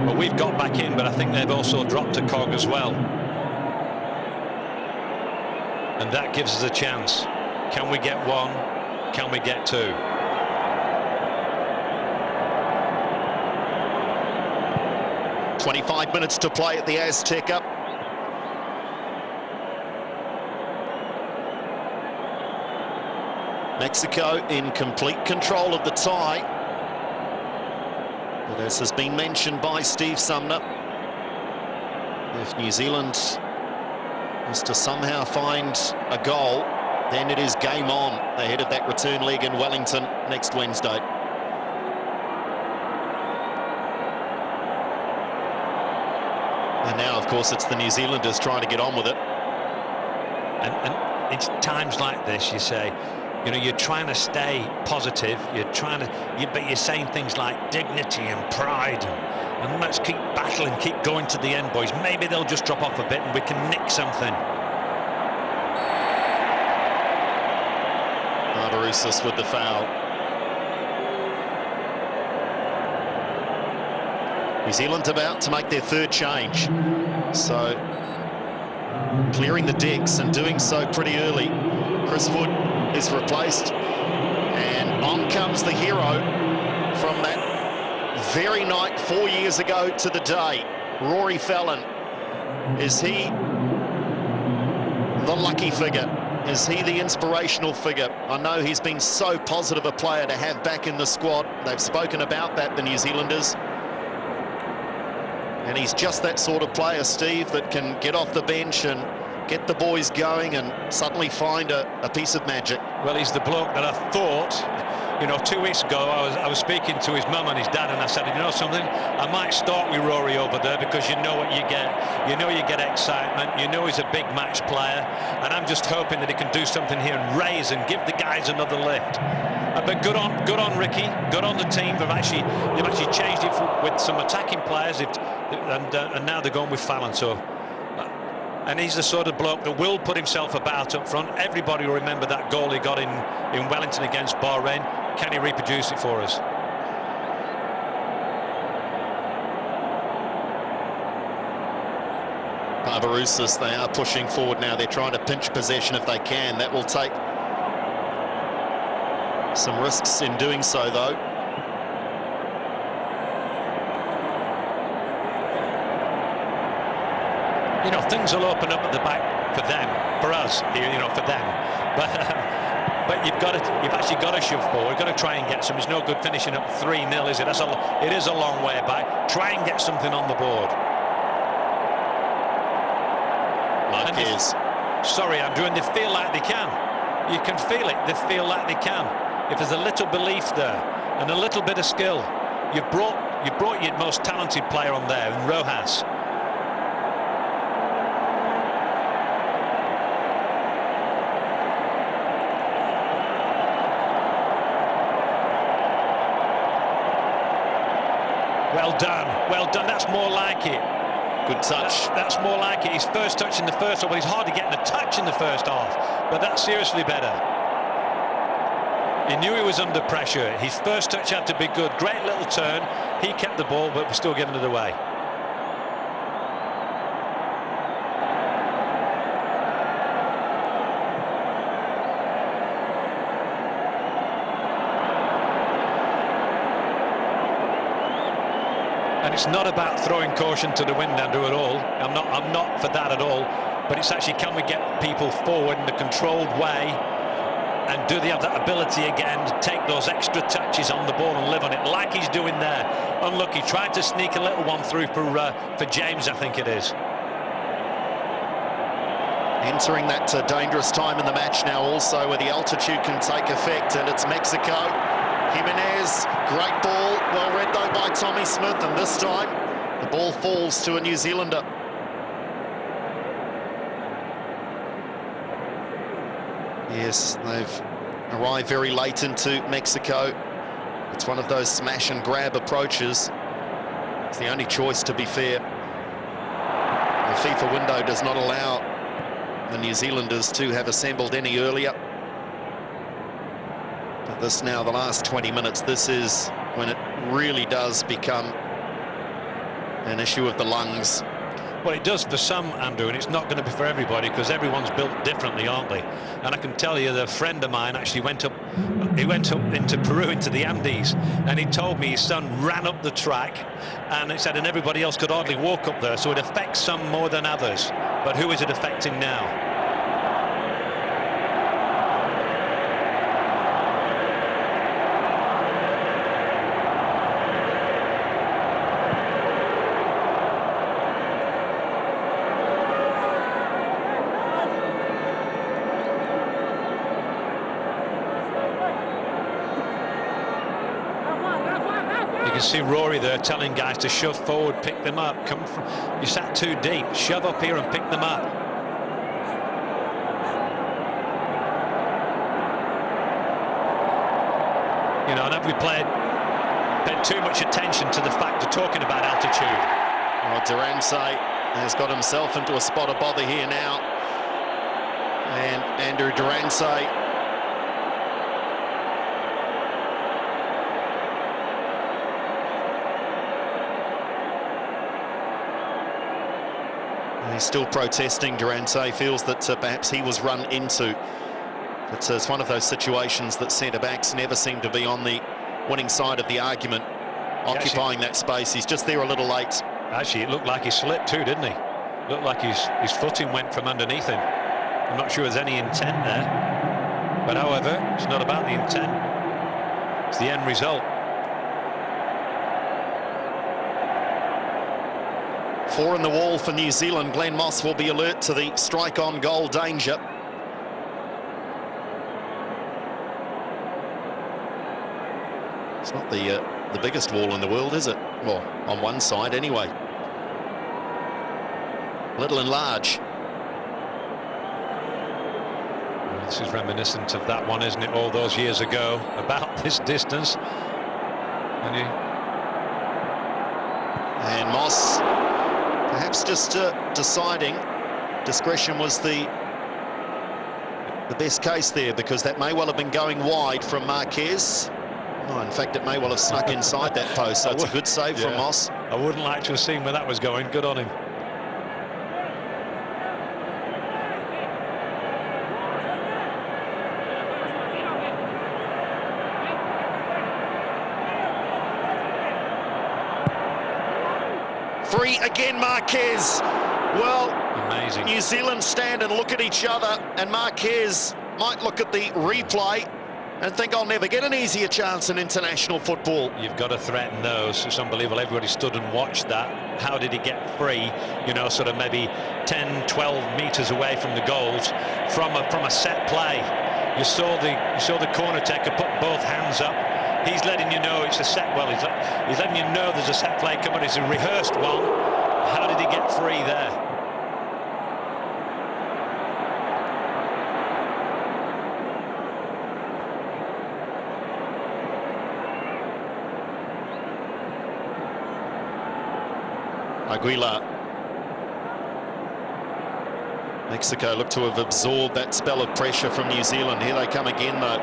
Well, we've got back in, but I think they've also dropped a cog as well. And that gives us a chance. Can we get 1? Can we get 2? "25 minutes to play at the Azteca. Mexico in complete control of the tie. But as has been mentioned by Steve Sumner, if New Zealand is to somehow find a goal, then it is game on ahead of that return leg in Wellington next Wednesday. And now, of course, it's the New Zealanders trying to get on with it. And it's times like this, you say, you know, you're trying to stay positive, but you're saying things like dignity and pride, and let's keep battling, keep going to the end, boys. Maybe they'll just drop off a bit and we can nick something. Barbarouses with the foul. New Zealand about to make their 3rd change, so clearing the decks and doing so pretty early. Chris Wood is replaced, and on comes the hero from that very night 4 years ago to the day, Rory Fallon. Is he the lucky figure? Is he the inspirational figure? I know he's been so positive a player to have back in the squad. They've spoken about that, the New Zealanders. And he's just that sort of player, Steve, that can get off the bench and get the boys going and suddenly find a piece of magic. Well, he's the bloke that I thought, you know, 2 weeks ago I was speaking to his mum and his dad, and I said, you know something, I might start with Rory over there because you know what you get. You know you get excitement, you know he's a big match player, and I'm just hoping that he can do something here and raise and give the guys another lift. But good on Ricky, good on the team. They've actually changed it with some attacking players, and now they're going with Fallon. So. And he's the sort of bloke that will put himself about up front. Everybody will remember that goal he got in Wellington against Bahrain. Can he reproduce it for us? Barbarouses, they are pushing forward now. They're trying to pinch possession if they can. That will take some risks in doing so, though. you know, things will open up at the back for them, for us here, you know, for them. But you've actually got to shove forward. You've got to try and get some. It's no good finishing up 3-0, is it? It is a long way back. Try and get something on the board. Marquez. Sorry, Andrew, and they feel like they can. You can feel it. They feel like they can. If there's a little belief there and a little bit of skill, you've brought your most talented player on there, in Rojas. Well done, well done. That's more like it. Good touch. That's more like it. His first touch in the first half. Well, he's hardly getting a touch in the first half, but that's seriously better. He knew he was under pressure. His first touch had to be good. Great little turn. He kept the ball, but was still giving it away. And it's not about throwing caution to the wind, Andrew, at all. I'm not for that at all. But it's actually, can we get people forward in a controlled way, and do they have that ability again to take those extra touches on the ball and live on it, like he's doing there? Unlucky, tried to sneak a little one through for James, I think it is. Entering that dangerous time in the match now also, where the altitude can take effect, and it's Mexico. Jimenez, great ball, well read though by Tommy Smith, and this time the ball falls to a New Zealander. Yes, they've arrived very late into Mexico. It's one of those smash and grab approaches. It's the only choice, to be fair. The FIFA window does not allow the New Zealanders to have assembled any earlier. But this now, the last 20 minutes, this is when it really does become an issue of the lungs. Well, it does for some, Andrew, and it's not going to be for everybody, because everyone's built differently, aren't they? And I can tell you that a friend of mine actually went up into Peru, into the Andes, and he told me his son ran up the track, and it said, and everybody else could hardly walk up there, so it affects some more than others. But who is it affecting now? You can see Rory there telling guys to shove forward, pick them up. You sat too deep. Shove up here and pick them up. You know, and have we paid too much attention to the fact of talking about altitude? Well, Durance has got himself into a spot of bother here now. And Andrew Durance, he's still protesting. Durance feels that perhaps he was run into. But it's one of those situations that centre-backs never seem to be on the winning side of the argument, occupying that space. He's just there a little late. Actually, it looked like he slipped too, didn't he? Looked like his footing went from underneath him. I'm not sure there's any intent there. But however, it's not about the intent. It's the end result. 4 in the wall for New Zealand. Glenn Moss will be alert to the strike on goal danger. It's not the biggest wall in the world, is it? Well, on one side anyway. Little and large. This is reminiscent of that one, isn't it, all those years ago, about this distance. And Moss perhaps just deciding discretion was the best case there, because that may well have been going wide from Marquez. Oh, in fact, it may well have snuck inside that post, so it's a good save from Moss. I wouldn't like to have seen where that was going. Good on him. Free again, Marquez. Well, Amazing. New Zealand stand and look at each other, and Marquez might look at the replay and think, I'll never get an easier chance in international football. You've got to threaten those. It's unbelievable. Everybody stood and watched that. How did he get free? You know, sort of maybe 10, 12 metres away from the goals from a set play. You saw the corner taker put both hands up. He's letting you know it's a set. Well, he's letting you know there's a set play coming. It's a rehearsed one. How did he get free there? Aguilar. Mexico look to have absorbed that spell of pressure from New Zealand. Here they come again, though.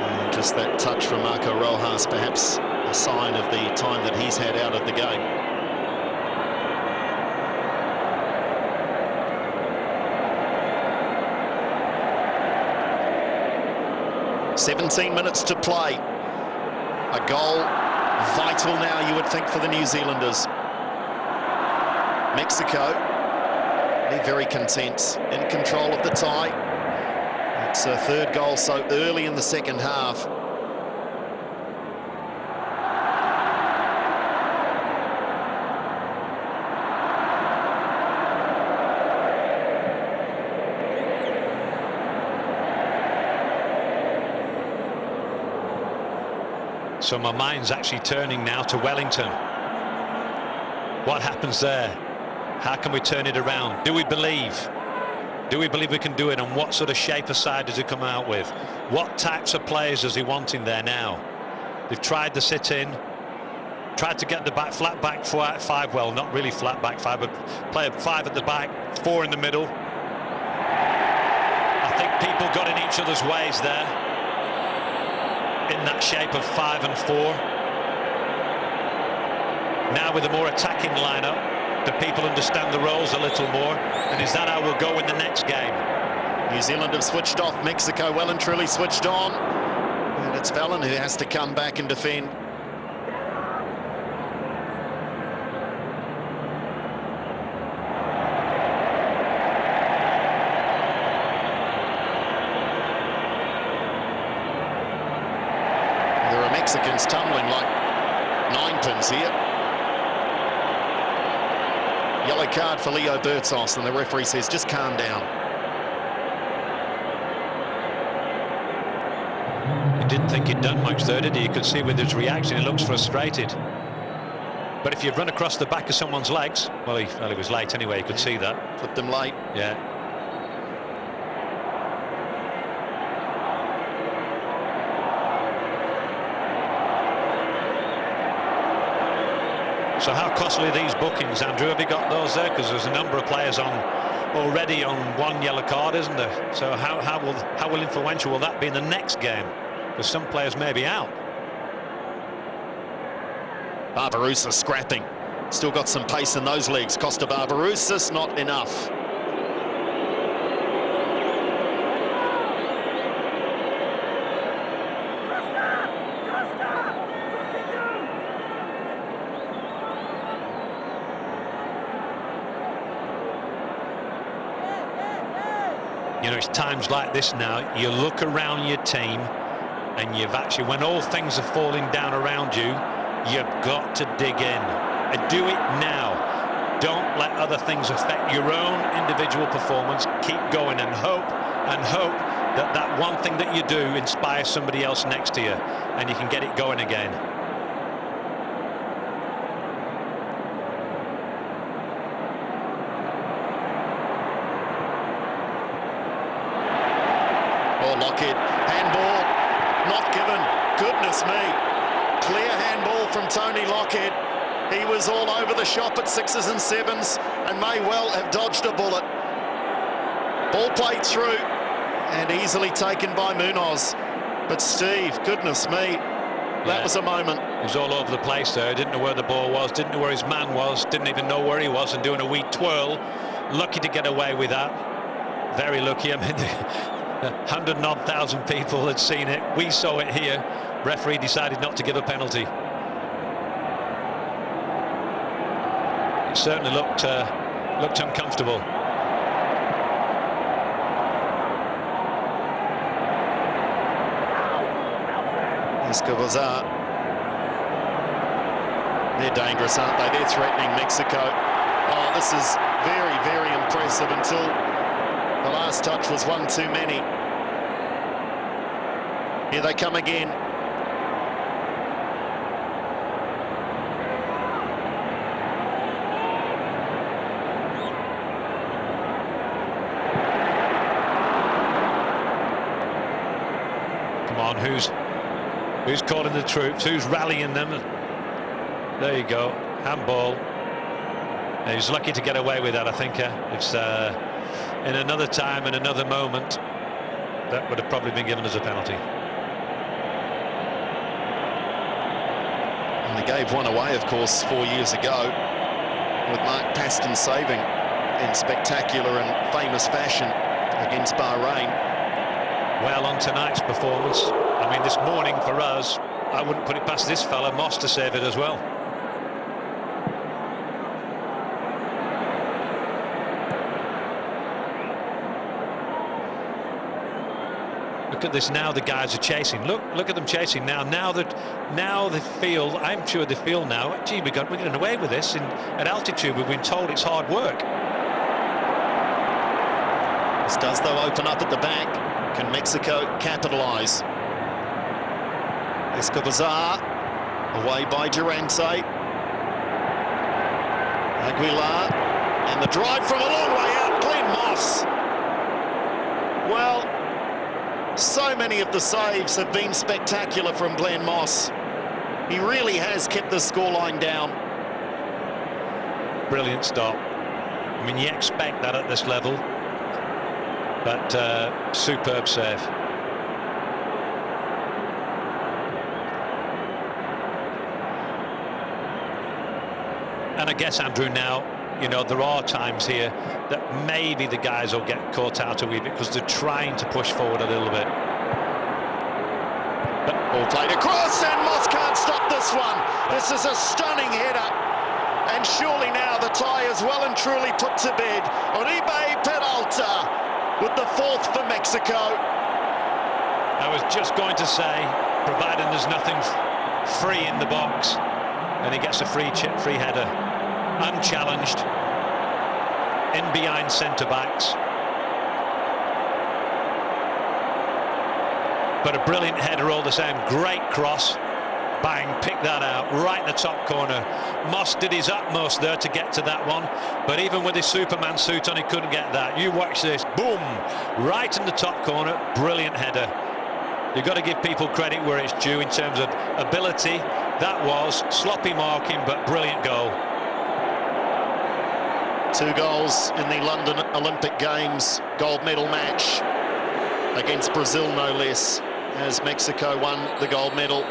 And just that touch from Marco Rojas, perhaps a sign of the time that he's had out of the game. "17 minutes to play. A goal vital now, you would think, for the New Zealanders. Mexico, they're very content, in control of the tie. It's a third goal so early in the second half. So my mind's actually turning now to Wellington. What happens there? How can we turn it around? Do we believe? Do we believe we can do it? And what sort of shape of side does he come out with? What types of players does he want in there now? They've tried the sit-in, tried to get the flat back five, well, not really flat back five, but play a five at the back, four in the middle. I think people got in each other's ways there, in that shape of 5 and 4. Now with a more attacking lineup, do people understand the roles a little more? And is that how we'll go in the next game? New Zealand have switched off. Mexico well and truly switched on. And it's Fallon who has to come back and defend. There are Mexicans tumbling like ninepins here. Yellow card for Leo Bertos, and the referee says, just calm down. He didn't think he'd done much there, did he? You could see with his reaction, he looks frustrated. But if you run across the back of someone's legs, well, he was late anyway, you could see that. Flipped him late. Yeah. So how costly are these bookings, Andrew? Have you got those there? Because there's a number of players already on one yellow card, isn't there? So how will influential will that be in the next game? Because some players may be out. Barbarouses scrapping. Still got some pace in those legs. Costa Barbarouses, not enough. You know, it's times like this now, you look around your team and you've actually, when all things are falling down around you, you've got to dig in and do it now. Don't let other things affect your own individual performance. Keep going and hope that that one thing that you do inspires somebody else next to you and you can get it going again. Lockheed, handball, not given. Goodness me. Clear handball from Tony Lockheed. He was all over the shop at 6s and 7s and may well have dodged a bullet. Ball played through and easily taken by Munoz. But Steve, goodness me, that was a moment. He was all over the place there. Didn't know where the ball was, didn't know where his man was, didn't even know where he was, and doing a wee twirl. Lucky to get away with that. Very lucky. I mean, 100,000 people had seen it. We saw it here. Referee decided not to give a penalty. It certainly looked uncomfortable. Escobar. They're dangerous, aren't they? They're threatening Mexico. Oh, this is very, very impressive until the last touch was one too many. Here they come again. Come on, who's calling the troops? Who's rallying them? There you go, handball. He was lucky to get away with that, I think. It's in another time, in another moment, that would have probably been given as a penalty. And they gave one away, of course, 4 years ago, with Mark Paston saving in spectacular and famous fashion against Bahrain. Well, on tonight's performance, I mean, this morning for us, I wouldn't put it past this fella, Moss, to save it as well. Look at this now, the guys are chasing. Look at them chasing now. Now they feel, I'm sure they feel now, gee, we're getting away with this. At altitude, we've been told it's hard work. This does, though, open up at the back. Can Mexico capitalise? Escobar, away by Durante. Aguilar, and the drive from a long way out, Glenn Moss. Well, so many of the saves have been spectacular from Glenn Moss. He really has kept the scoreline down. Brilliant stop. I mean, you expect that at this level, but superb save. And I guess, Andrew, now, you know, there are times here that maybe the guys will get caught out a wee bit because they're trying to push forward a little bit. But ball played across, and Moss can't stop this one. This is a stunning header. And surely now the tie is well and truly put to bed. Oribe Peralta with the fourth for Mexico. I was just going to say, providing there's nothing free in the box, and he gets a free header, unchallenged, in behind centre-backs. But a brilliant header all the same. Great cross. Bang, picked that out, right in the top corner. Moss did his utmost there to get to that one, but even with his Superman suit on, he couldn't get that. You watch this, boom, right in the top corner, brilliant header. You've got to give people credit where it's due in terms of ability. That was sloppy marking, but brilliant goal. 2 goals in the London Olympic Games gold medal match against Brazil, no less, as Mexico won the gold medal.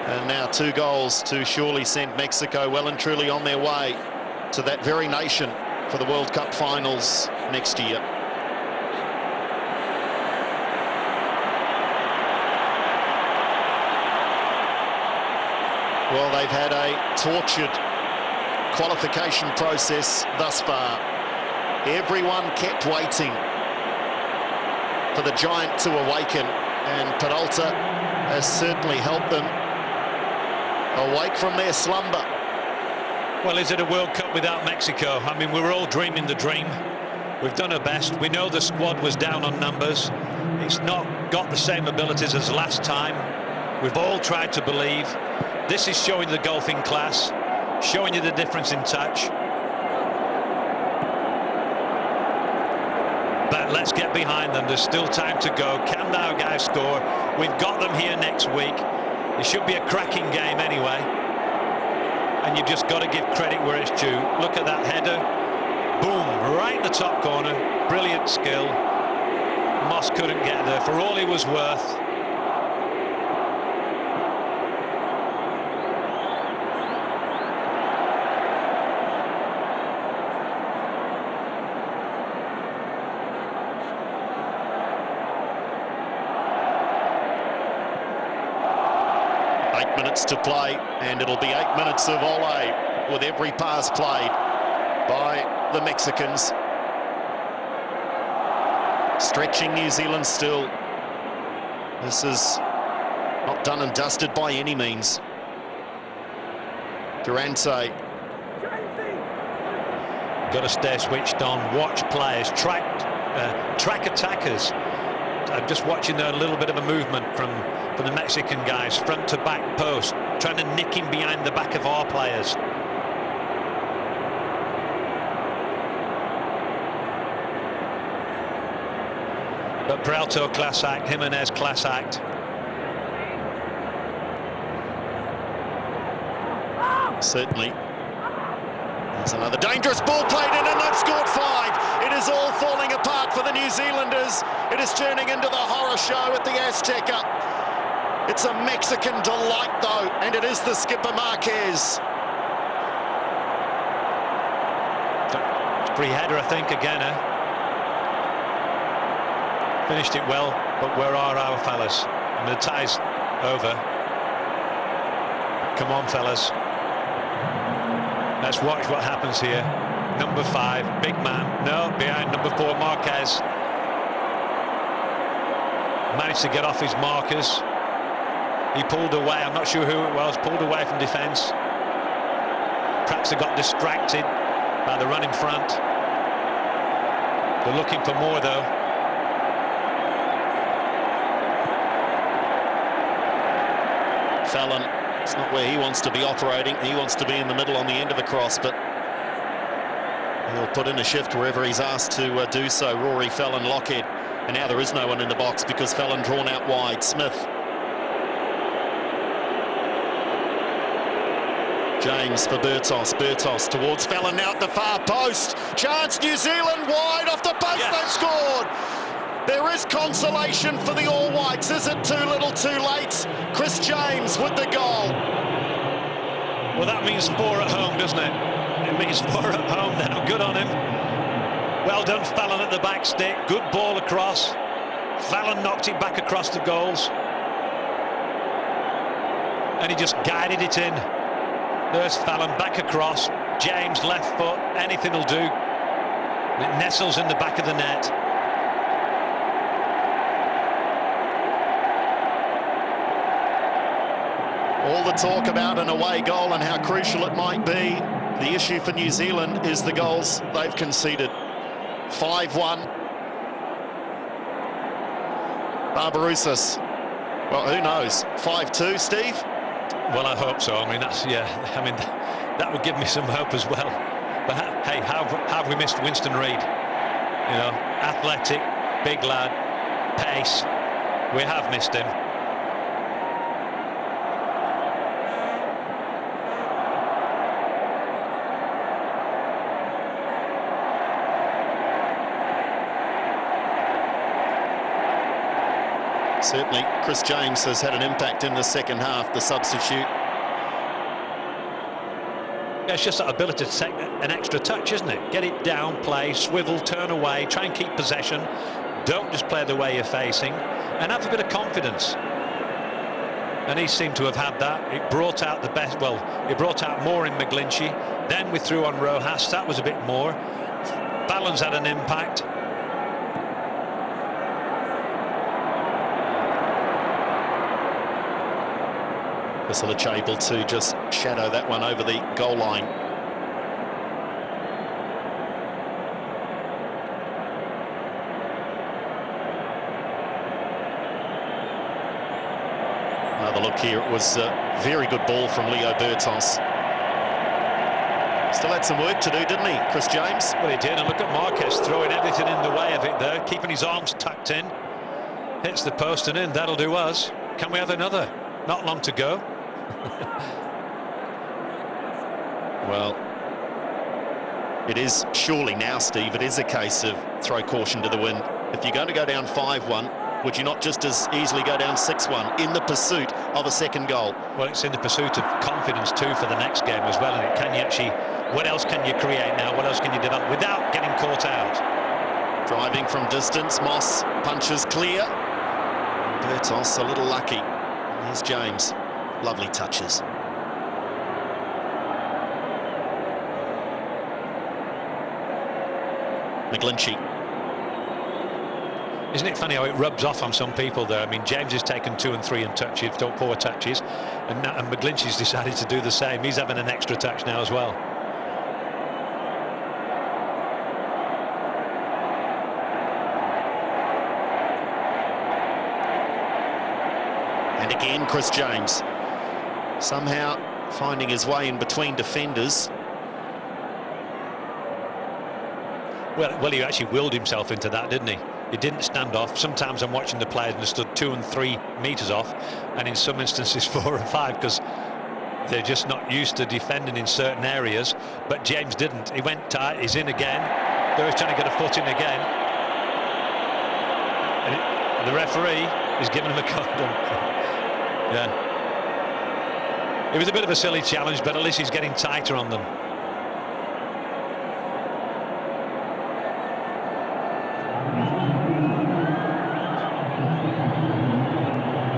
And now 2 goals to surely send Mexico well and truly on their way to that very nation for the World Cup finals next year. Well, they've had a tortured qualification process thus far. Everyone kept waiting for the giant to awaken, and Peralta has certainly helped them awake from their slumber. Well, is it a World Cup without Mexico? I mean, we were all dreaming the dream. We've done our best. We know the squad was down on numbers. It's not got the same abilities as last time. We've all tried to believe. This is showing the golfing class, showing you the difference in touch. But let's get behind them. There's still time to go. Can our guys score? We've got them here next week. It should be a cracking game anyway. And you've just got to give credit where it's due. Look at that header. Boom, right in the top corner. Brilliant skill. Moss couldn't get there for all he was worth. To play, and it'll be 8 minutes of Ole. with every pass played by the Mexicans. Stretching New Zealand still. This is not done and dusted by any means. Durante. Got to stay switched on, watch players, track attackers. I'm just watching there a little bit of a movement from the Mexican guys, front to back post, trying to nick him behind the back of our players. But Peralta, class act. Jimenez, class act. Certainly. There's another dangerous ball played in, and they've scored 5. It is all falling apart for the New Zealanders. It is turning into the horror show at the Azteca. It's a Mexican delight, though, and it is the skipper Marquez. Free header, I think, again, eh? Finished it well, but where are our fellas? And the tie's over. Come on, fellas. Let's watch what happens here. Number 5, big man. No, behind number 4, Marquez. Managed to get off his markers. He pulled away. I'm not sure who it was. Pulled away from defence. Perhaps they got distracted by the run in front. They're looking for more, though. Fallon, it's not where he wants to be operating. He wants to be in the middle on the end of the cross, but he'll put in a shift wherever he's asked to do so. Rory, Fallon, Lockhead, and now there is no one in the box because Fallon drawn out wide. Smith. James for Bertos. Bertos towards Fallon now at the far post. Chance, New Zealand wide off the post. Yes. They've scored. There is consolation for the All Whites. Is it too little, too late? Chris James with the goal. Well, that means 4 at home, doesn't it? It means 4 at home now. Good on him. Well done, Fallon at the back stick. Good ball across. Fallon knocked it back across the goals. And he just guided it in. There's Fallon back across. James left foot. Anything will do. It nestles in the back of the net. All the talk about an away goal and how crucial it might be. The issue for New Zealand is the goals they've conceded. 5-1. Barbarouses. Well, who knows? 5-2, Steve? Well, I hope so. I mean, that's, yeah, I mean, that would give me some hope as well. But hey, how have we missed Winston Reid? You know, athletic, big lad, pace. We have missed him. Certainly, Chris James has had an impact in the second half, the substitute. Yeah, it's just that ability to take an extra touch, isn't it? Get it down, play, swivel, turn away, try and keep possession. Don't just play the way you're facing, and have a bit of confidence. And he seemed to have had that. It brought out the best, well, it brought out more in McGlinchey. Then we threw on Rojas, that was a bit more. Fallon's had an impact. Vasilich able to just shadow that one over the goal line. Another look here. It was a very good ball from Leo Bertos. Still had some work to do, didn't he, Chris James? Well, he did, and look at Marquez throwing everything in the way of it there, keeping his arms tucked in. Hits the post and in, that'll do us. Can we have another? Not long to go. Well, it is surely now, Steve, it is a case of throw caution to the wind. If you're going to go down 5-1, would you not just as easily go down 6-1 in the pursuit of a second goal? Well, it's in the pursuit of confidence too for the next game as well, and it can you actually, what else can you create now? What else can you develop without getting caught out? Driving from distance, Moss punches clear. Bertos a little lucky. Here's James. Lovely touches. McGlinchey. Isn't it funny how it rubs off on some people there? I mean, James has taken 2 and 3 and touches, 4 touches, and McGlinchey's decided to do the same. He's having an extra touch now as well. And again, Chris James somehow finding his way in between defenders. Well, he actually willed himself into that, didn't he? He didn't stand off. Sometimes I'm watching the players and they stood 2 and 3 metres off, and in some instances 4 and 5, because they're just not used to defending in certain areas. But James didn't. He went tight. He's in again. There he's trying to get a foot in again. And the referee is giving him a condom. Yeah. It was a bit of a silly challenge, but at least he's getting tighter on them.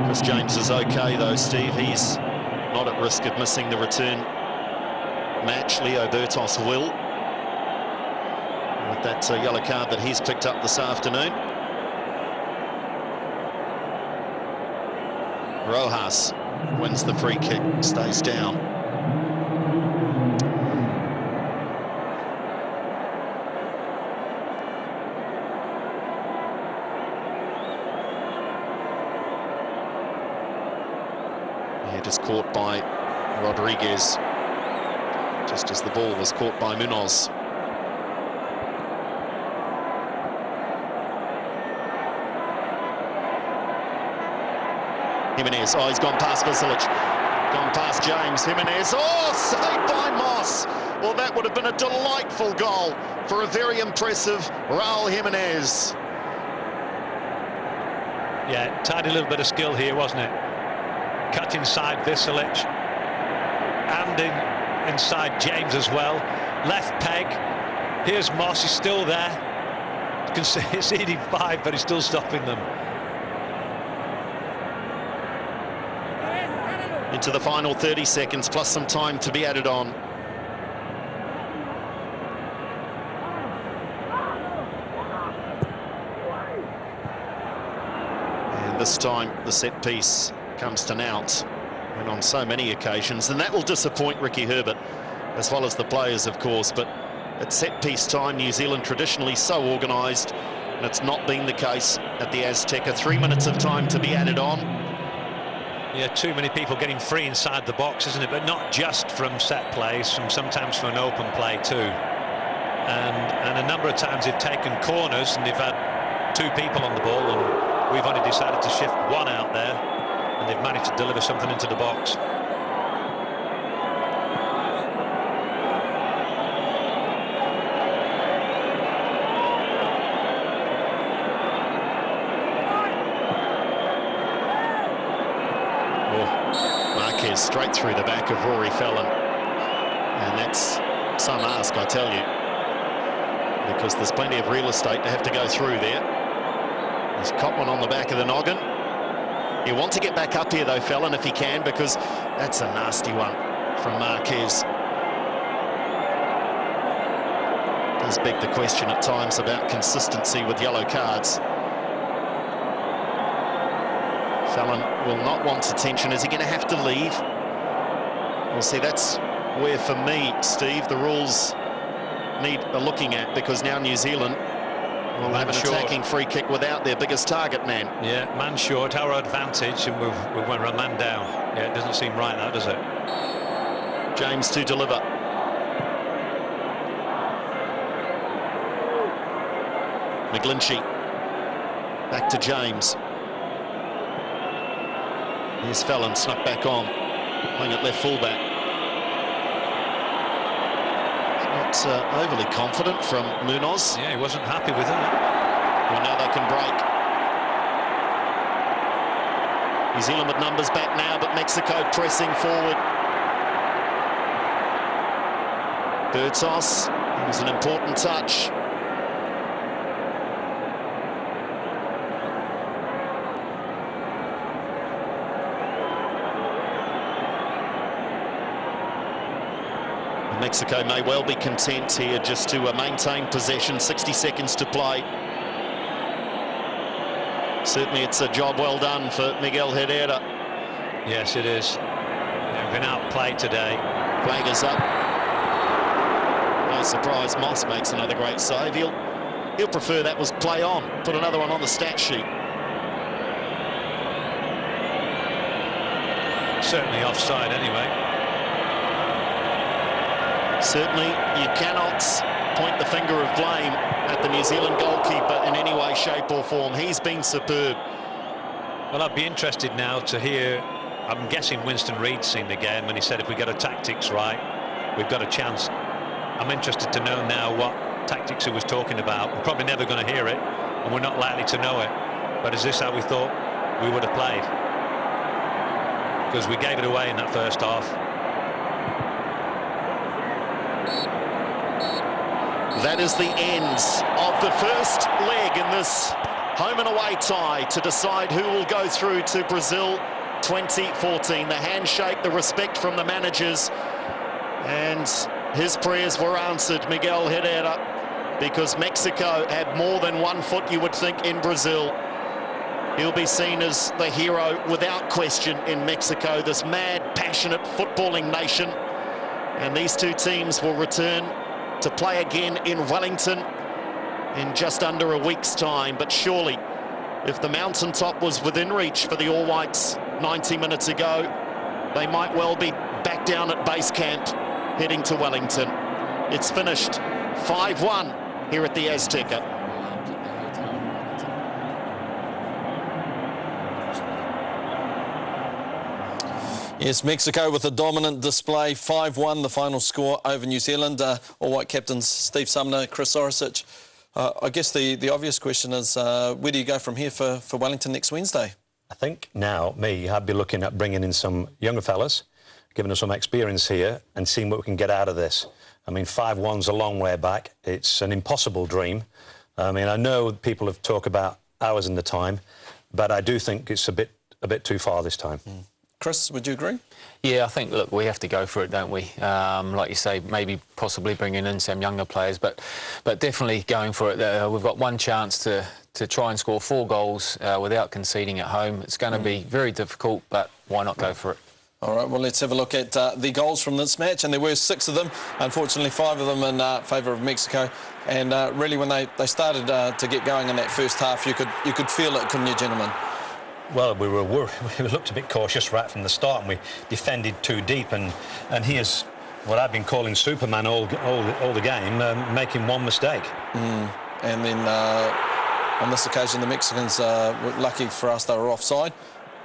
Chris James is okay though, Steve. He's not at risk of missing the return match. Leo Bertos will, with that yellow card that he's picked up this afternoon. Rojas wins the free kick, stays down. Just caught by Rodriguez, just as the ball was caught by Munoz. Jimenez, oh, he's gone past Vasilic, gone past James. Jimenez, oh, saved by Moss. Well, that would have been a delightful goal for a very impressive Raul Jimenez. Yeah, tidy little bit of skill here, wasn't it? Cut inside Vasilic and inside James as well. Left peg. Here's Moss, he's still there. You can see it's eating 5, but he's still stopping them. Into the final 30 seconds, plus some time to be added on. And this time, the set piece comes to Nout, and on so many occasions, and that will disappoint Ricky Herbert as well as the players, of course. But at set piece time, New Zealand traditionally so organised, and it's not been the case at the Azteca. 3 minutes of time to be added on. Yeah, too many people getting free inside the box, isn't it? But not just from set plays, sometimes from an open play too. And a number of times they've taken corners and they've had 2 people on the ball, and we've only decided to shift 1 out there, and they've managed to deliver something into the box. Marquez straight through the back of Rory Fallon, and that's some ask, I tell you, because there's plenty of real estate to have to go through there. He's caught one on the back of the noggin. He'll want to get back up here though, Fallon, if he can, because that's a nasty one from Marquez. Does beg the question at times about consistency with yellow cards. Fallon will not want attention. Is he going to have to leave? Well, see, that's where, for me, Steve, the rules need a looking at, because now New Zealand will have an attacking free kick without their biggest target man. Yeah, man short, our advantage, and we've went a man down. Yeah, it doesn't seem right now, does it? James to deliver. McGlinchey. Back to James. Here's Fallon, snuck back on, playing at left fullback. Not overly confident from Munoz. Yeah, he wasn't happy with that. Well, now they can break. New Zealand with numbers back now, but Mexico pressing forward. Bertos, it was an important touch. Mexico may well be content here just to maintain possession. 60 seconds to play. Certainly it's a job well done for Miguel Herrera. Yes, it is. They've been outplayed today. Flag is up. No surprise, Moss makes another great save. He'll prefer that was play on. Put another one on the stat sheet. Certainly offside anyway. Certainly you cannot point the finger of blame at the New Zealand goalkeeper in any way, shape or form. He's been superb. Well, I'd be interested now to hear, I'm guessing Winston Reid seen the game when he said if we get our tactics right, we've got a chance. I'm interested to know now what tactics he was talking about. We're probably never going to hear it, and we're not likely to know it. But is this how we thought we would have played? Because we gave it away in that first half. That is the end of the first leg in this home and away tie to decide who will go through to Brazil 2014. The handshake, the respect from the managers, and his prayers were answered, Miguel Herrera, because Mexico had more than 1 foot, you would think, in Brazil. He'll be seen as the hero without question in Mexico, this mad, passionate footballing nation. And these two teams will return to play again in Wellington in just under a week's time. But surely, if the mountaintop was within reach for the All Whites 90 minutes ago, they might well be back down at base camp heading to Wellington. It's finished 5-1 here at the Azteca. Yes, Mexico with a dominant display, 5-1 the final score over New Zealand. All White captains Steve Sumner, Chris Orisic. I guess the obvious question is, where do you go from here for Wellington next Wednesday? I think now, I'd be looking at bringing in some younger fellas, giving us some experience here and seeing what we can get out of this. I mean, 5-1's a long way back. It's an impossible dream. I mean, I know people have talked about hours in the time, but I do think it's a bit too far this time. Chris, would you agree? Yeah, I think, look, we have to go for it, don't we? Like you say, maybe possibly bringing in some younger players, but definitely going for it. We've got one chance to try and score 4 goals without conceding at home. It's going to be very difficult, but why not go for it? All right, well, let's have a look at the goals from this match, and there were 6 of them. Unfortunately, 5 of them in favour of Mexico. And really, when they started to get going in that first half, you could feel it, couldn't you, gentlemen? Well, we looked a bit cautious right from the start, and we defended too deep. And here's what I've been calling Superman all the game, making one mistake. And then on this occasion, the Mexicans were lucky for us; they were offside.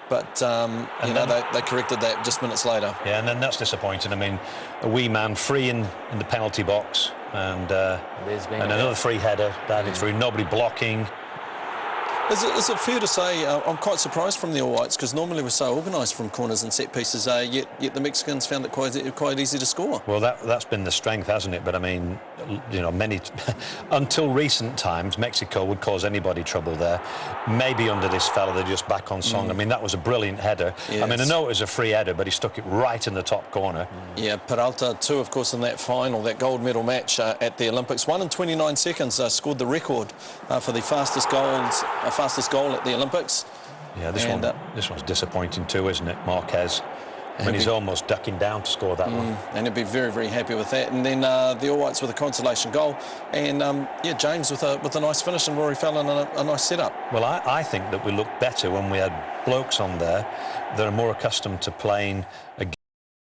But they corrected that just minutes later. Yeah, and then that's disappointing. I mean, a wee man free in the penalty box, and another free header diving through, nobody blocking. Is it fair to say, I'm quite surprised from the All Whites, because normally we're so organised from corners and set pieces, yet the Mexicans found it quite easy to score. Well, that's been the strength, hasn't it? But I mean, you know, until recent times, Mexico would cause anybody trouble there. Maybe under this fella, they're just back on song. I mean, that was a brilliant header. Yes. I mean, I know it was a free header, but he stuck it right in the top corner. Yeah, Peralta too, of course, in that final, that gold medal match at the Olympics. 1 in 29 seconds scored the record for the fastest goal at the Olympics. Yeah, this one's disappointing too, isn't it, Marquez? I mean, he's almost ducking down to score that one. And he'd be very, very happy with that. And then the All Whites with a consolation goal. And, James with a nice finish, and Rory Fallon a nice setup. Well, I think that we looked better when we had blokes on there that are more accustomed to playing a